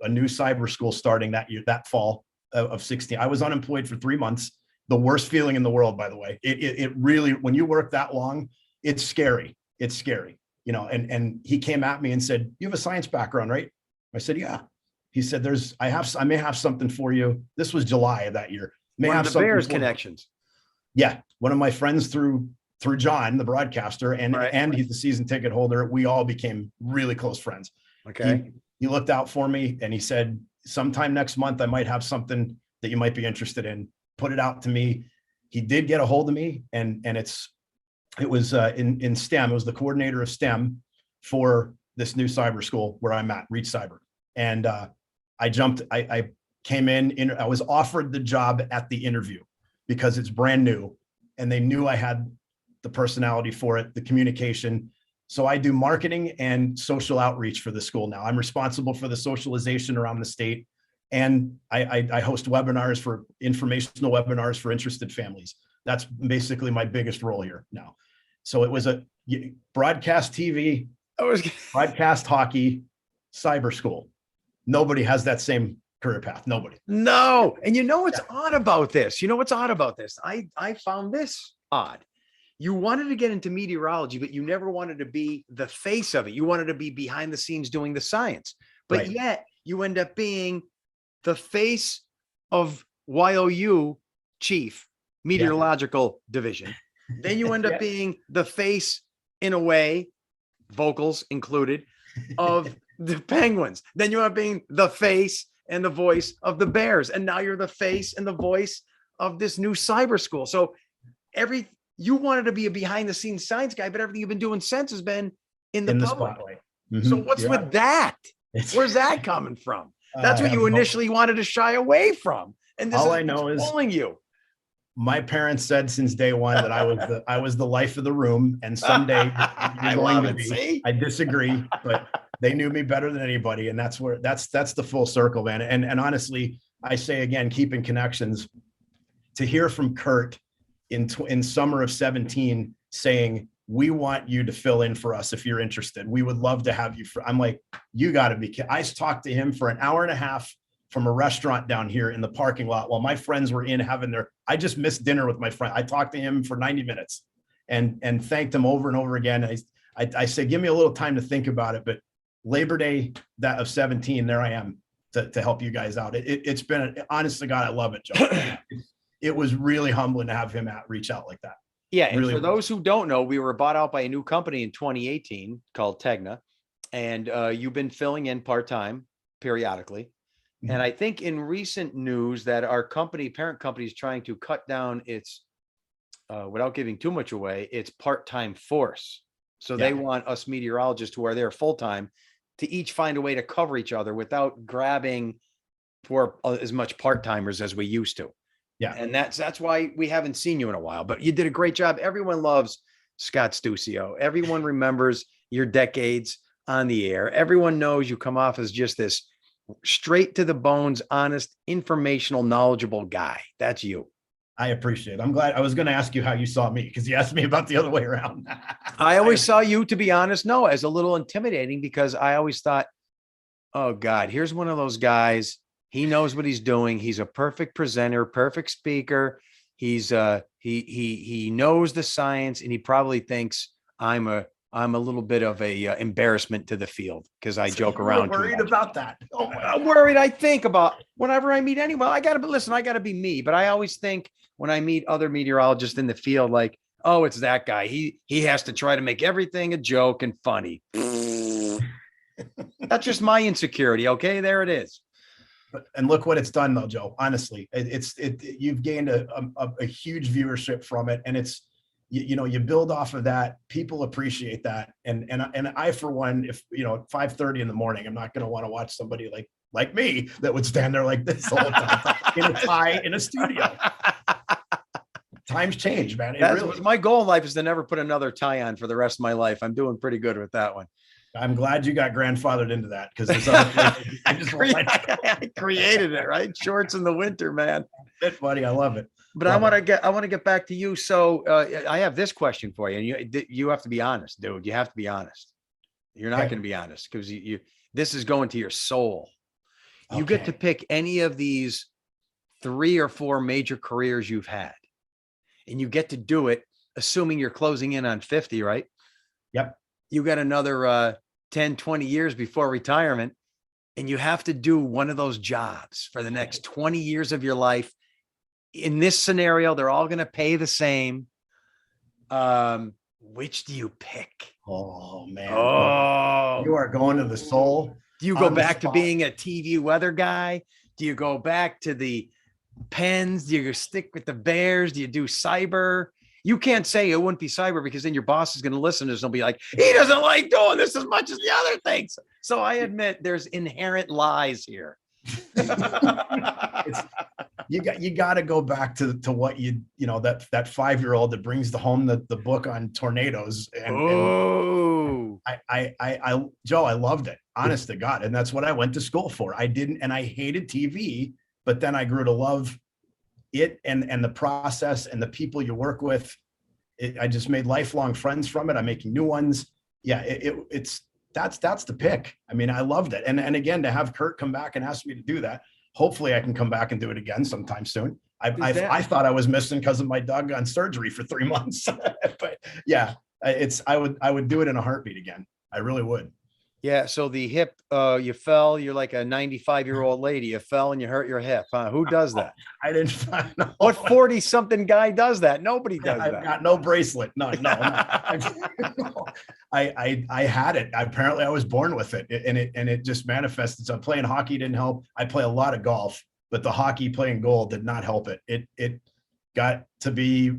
new cyber school starting that fall of 16. I was unemployed for 3 months. The worst feeling in the world, by the way. It really, when you work that long, it's scary. It's scary, And he came at me and said, "You have a science background, right?" I said, "Yeah." He said, I may have something for you." This was July of that year. One of the Bears connections. Yeah, one of my friends through John, the broadcaster, and he's the season ticket holder. We all became really close friends. Okay. He looked out for me and he said, "Sometime next month, I might have something that you might be interested in. Put it out to me." He did get a hold of me, and it was in STEM. It was the coordinator of STEM for this new cyber school where I'm at, Reach Cyber. And I came in, I was offered the job at the interview because it's brand new, and they knew I had the personality for it, the communication. So I do marketing and social outreach for the school now. I'm responsible for the socialization around the state, and I host webinars, informational webinars for interested families. That's basically my biggest role here now. So it was a broadcast TV, broadcast hockey, cyber school. Nobody has that same career path. Nobody. No. And what's odd about this? I found this odd. You wanted to get into meteorology, but you never wanted to be the face of it. You wanted to be behind the scenes doing the science, but yet you end up being the face of WYOU chief meteorological division. Then you end up being the face, in a way, vocals included, of the Penguins. Then you end up being the face and the voice of the Bears. And now you're the face and the voice of this new cyber school. So you wanted to be a behind the scenes science guy, but everything you've been doing since has been in the public. Spotlight. So what's with that? Where's that coming from? That's what you initially wanted to shy away from. And this all is I know is pulling you. My parents said since day one that I was the life of the room, and someday you're going to be. See? I disagree, but they knew me better than anybody, and that's the full circle, man. And honestly, I say again, keeping connections. To hear from Kurt in summer of 17 saying, we want you to fill in for us if you're interested. We would love to have you. I'm like, you got to be kidding. I talked to him for an hour and a half from a restaurant down here in the parking lot while my friends were in having I just missed dinner with my friend. I talked to him for 90 minutes and thanked him over and over again. I said, give me a little time to think about it. But Labor Day that of 17, there I am to help you guys out. It's been, honest to God, I love it, Joe. It was really humbling to have him reach out like that. Yeah. And really for those who don't know, we were bought out by a new company in 2018 called Tegna. And you've been filling in part-time periodically. Mm-hmm. And I think in recent news that our parent company is trying to cut down its, without giving too much away, its part-time force. So they want us meteorologists who are there full-time to each find a way to cover each other without grabbing for as much part-timers as we used to. Yeah. And that's why we haven't seen you in a while, but you did a great job. Everyone loves Scott Stuccio. Everyone remembers your decades on the air. Everyone knows you come off as just this straight to the bones, honest, informational, knowledgeable guy. That's you. I appreciate it. I'm glad. I was going to ask you how you saw me because you asked me about the other way around. I always saw you, to be honest, as a little intimidating because I always thought, oh God, here's one of those guys. He knows what he's doing. He's a perfect presenter, perfect speaker. He's he knows the science, and he probably thinks I'm a little bit of a embarrassment to the field because I joke around. Worried about that? Oh, I'm worried. I think about whenever I meet anyone. I got to be me. But I always think when I meet other meteorologists in the field, like, oh, it's that guy. He has to try to make everything a joke and funny. That's just my insecurity. Okay, there it is. And look what it's done, though, Joe. Honestly, you've gained a huge viewership from it, and it's. You build off of that. People appreciate that. And I, for one, if, at 5:30 in the morning, I'm not going to want to watch somebody like me that would stand there like this all the time in a tie in a studio. Times change, man. My goal in life is to never put another tie on for the rest of my life. I'm doing pretty good with that one. I'm glad you got grandfathered into that because I created it, right? Shorts in the winter, man. It, buddy. I love it. But I want to get back to you. So I have this question for you, and you have to be honest, dude. You have to be honest. You're not going to be honest because this is going to your soul. You get to pick any of these 3 or 4 major careers you've had, and you get to do it, assuming you're closing in on 50, right? Yep. You got another 10, 20 years before retirement, and you have to do one of those jobs for the next 20 years of your life. In this scenario, they're all going to pay the same. Which do you pick? Oh, man. Oh, you are going to the soul. Do you go back to being a TV weather guy? Do you go back to the Pens? Do you stick with the Bears? Do you do cyber? You can't say it wouldn't be cyber because then your boss is going to listen to this and be like, he doesn't like doing this as much as the other things. So I admit there's inherent lies here. You got to go back to what that 5-year-old that brings home the book on tornadoes. And I Joe, I loved it, honest to God. And that's what I went to school for. I hated TV, but then I grew to love it and the process and the people you work with. I just made lifelong friends from it. I'm making new ones. Yeah. That's the pick. I mean, I loved it. And again, to have Kurt come back and ask me to do that, hopefully I can come back and do it again sometime soon. I thought I was missing because of my doggone surgery for 3 months, but yeah, I would do it in a heartbeat again. I really would. Yeah. So the hip, you fell, you're like a 95-year-old lady. You fell and you hurt your hip. Who does that? I didn't find out. What 40-something guy does that? Nobody does that. I've got no bracelet. No. I had it. Apparently I was born with it, and it just manifested. So playing hockey didn't help. I play a lot of golf, but the hockey playing goal did not help it. It got to be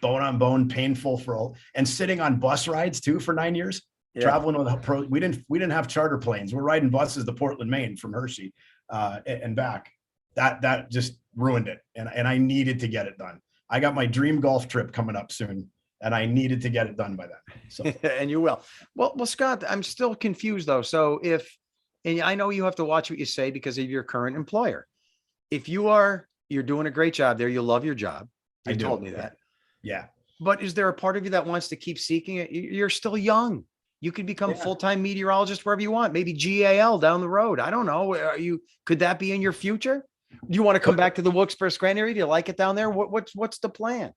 bone on bone, painful and sitting on bus rides too for 9 years, traveling with we didn't have charter planes. We're riding buses to Portland, Maine from Hershey and back. That just ruined it. And I needed to get it done. I got my dream golf trip coming up soon, and I needed to get it done by then. So, and you will. Well, Scott, I'm still confused though. So and I know you have to watch what you say because of your current employer. If you're doing a great job there, you love your job. You told me that. Yeah. But is there a part of you that wants to keep seeking it? You're still young. You could become full-time meteorologist wherever you want, maybe GAL down the road. I don't know. Could that be in your future? Do you want to come back to the Wilkes-Barre Scranton area? Do you like it down there? What's the plan?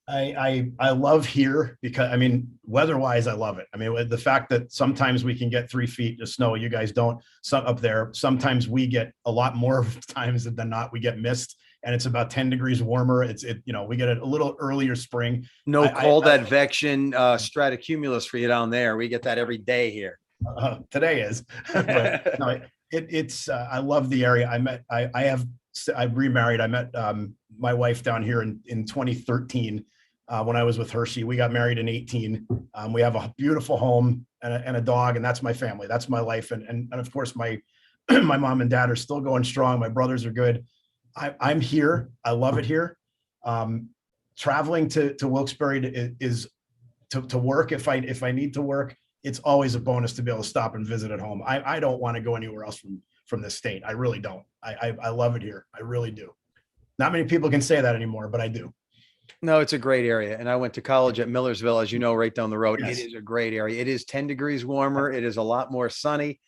I love here because, I mean, weather-wise, I love it. I mean, the fact that sometimes we can get 3 feet of snow, you guys don't up there. Sometimes we get a lot more times than not. We get mist, and it's about 10 degrees warmer. We get a little earlier spring. No cold advection stratocumulus for you down there. We get that every day here. Today is, but no, I love the area. I've remarried. I met my wife down here in 2013 when I was with Hershey. We got married in 18. We have a beautiful home and a dog, and that's my family. That's my life. And of course, my my mom and dad are still going strong. My brothers are good. I'm here. I love it here. Traveling to Wilkes-Barre is to work if I need to work. It's always a bonus to be able to stop and visit at home. I don't want to go anywhere else from this state. I really don't. I love it here. I really do. Not many people can say that anymore, but I do. No, it's a great area. And I went to college at Millersville, as you know, right down the road. Yes. It is a great area. It is 10 degrees warmer. It is a lot more sunny.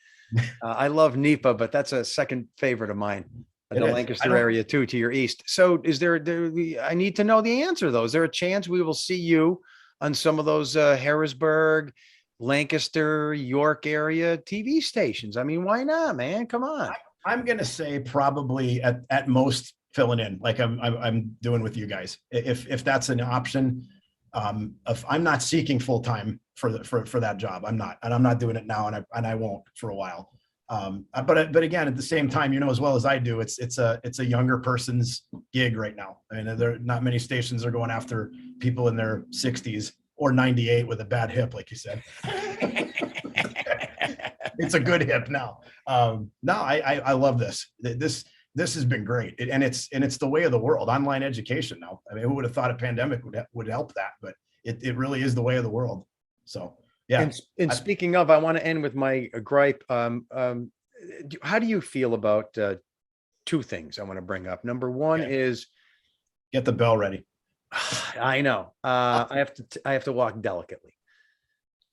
I love NEPA, but that's a second favorite of mine. The Lancaster area too, to your east. So I need to know the answer though. Is there a chance we will see you on some of those Harrisburg, Lancaster, York area TV stations? I mean, why not, man? Come on. I'm going to say probably at most filling in like I'm doing with you guys. If that's an option, if I'm not seeking full time for that job, I'm not, and I'm not doing it now, and I won't for a while. But again, at the same time, you know as well as I do, it's a younger person's gig right now. I mean, there are not many stations are going after people in their 60s or 98 with a bad hip, like you said. It's a good hip now. No, I love this. This has been great, and it's the way of the world. Online education now. I mean, who would have thought a pandemic would help that? But it really is the way of the world. So yeah. And speaking of, I want to end with my gripe. How do you feel about two things I want to bring up? Number one is get the bell ready. I know. I have to walk delicately.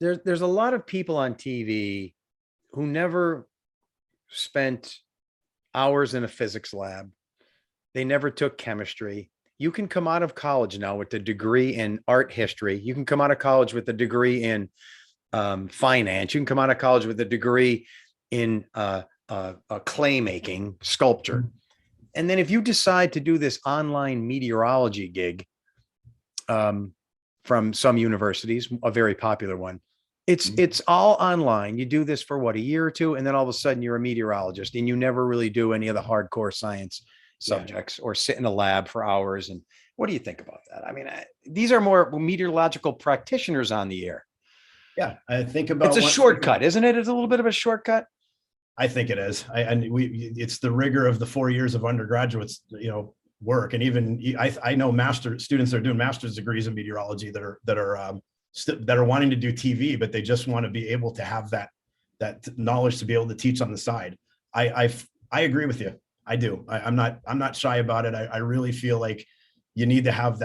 There's a lot of people on TV who never spent hours in a physics lab. They never took chemistry. You can come out of college now with a degree in art history. You can come out of college with a degree in finance. You can come out of college with a degree in clay making, sculpture. And then if you decide to do this online meteorology gig from some universities, a very popular one, it's all online. You do this for what, a year or two, and then all of a sudden you're a meteorologist and you never really do any of the hardcore science subjects or sit in a lab for hours. And what do you think about that? I mean, these are more meteorological practitioners on the air. Yeah, I think about it's a shortcut, isn't it? It's a little bit of a shortcut. I think it is. It's the rigor of the 4 years of undergraduates, work. And even I know students that are doing master's degrees in meteorology that are wanting to do TV, but they just want to be able to have that knowledge to be able to teach on the side. I agree with you. I do. I'm not shy about it. I really feel like you need to have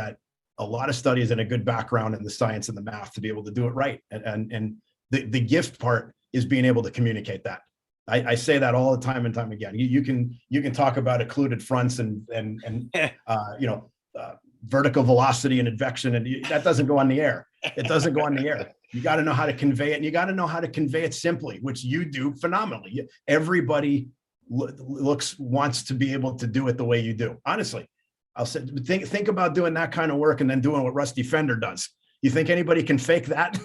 a lot of studies and a good background in the science and the math to be able to do it right. And the gift part is being able to communicate that. I say that all the time and time again. You can talk about occluded fronts and vertical velocity and advection, and that doesn't go on the air. It doesn't go on the air. You got to know how to convey it, and you got to know how to convey it simply, which you do phenomenally. Everybody wants to be able to do it the way you do. Honestly, I'll say, think about doing that kind of work and then doing what Rusty Fender does. You think anybody can fake that?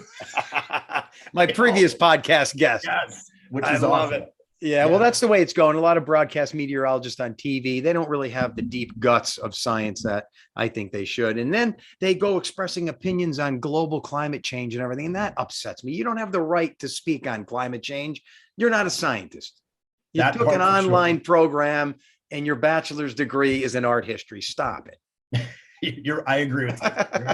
My previous podcast guest. Yes, which I is love awesome. it. Yeah, well, that's the way it's going. A lot of broadcast meteorologists on TV, they don't really have the deep guts of science that I think they should. And then they go expressing opinions on global climate change and everything. And that upsets me. You don't have the right to speak on climate change. You're not a scientist. You took an online program and your bachelor's degree is in art history. Stop it. I agree with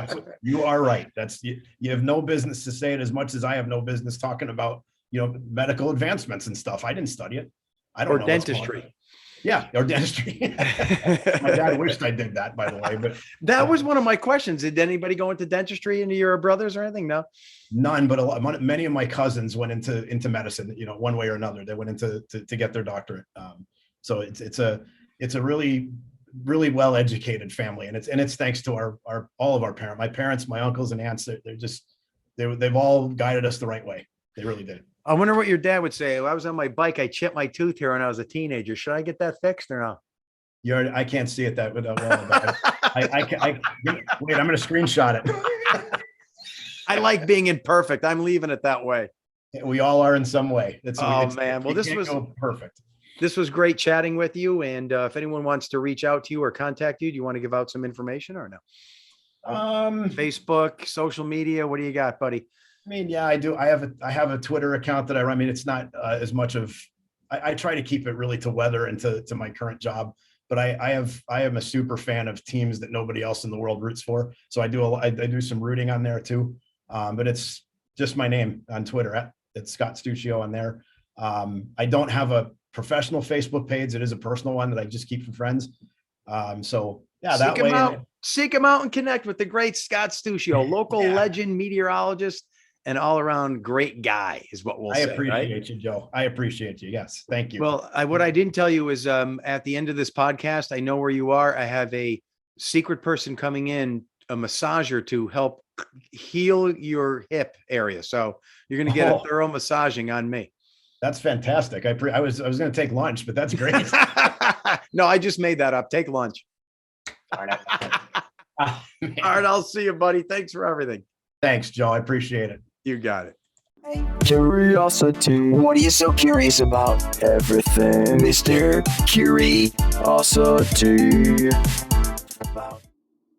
you. You are right. You have no business to say it as much as I have no business talking about, medical advancements and stuff. I didn't study it. I don't know. Or dentistry. Yeah, or dentistry. My dad wished I did that, by the way. But that was one of my questions. Did anybody go into dentistry, into your brothers or anything? No, none. But many of my cousins went into medicine. One way or another, they went into to get their doctorate. So it's a really well educated family, and it's thanks to all of our parents, my parents, my uncles and aunts. They've all guided us the right way. They really did. I wonder what your dad would say. I was on my bike. I chipped my tooth here when I was a teenager. Should I get that fixed or no? I can't see it that well. Wait, I'm going to screenshot it. I like being imperfect. I'm leaving it that way. We all are in some way. Man. Well, this was perfect. This was great chatting with you. And if anyone wants to reach out to you or contact you, do you want to give out some information or no? Facebook, social media. What do you got, buddy? I mean, yeah, I do. I have a Twitter account that I run. I mean, it's not as much of, I try to keep it really to weather and to my current job, but I am a super fan of teams that nobody else in the world roots for. So I do some rooting on there too. But it's just my name on Twitter. It's Scott Stuccio on there. I don't have a professional Facebook page. It is a personal one that I just keep for friends. So yeah, that way. Seek him out and connect with the great Scott Stuccio, local legend, meteorologist, and all around great guy is what we'll say. I appreciate you, Joe. I appreciate you. Yes. Thank you. Well, what I didn't tell you is at the end of this podcast, I know where you are. I have a secret person coming in, a massager to help heal your hip area. So you're going to get a thorough massaging on me. That's fantastic. I was going to take lunch, but that's great. No, I just made that up. Take lunch. All right. All right. I'll see you, buddy. Thanks for everything. Thanks, Joe. I appreciate it. You got it. Curiosity. What are you so curious about? Everything, Mr. Curiosity.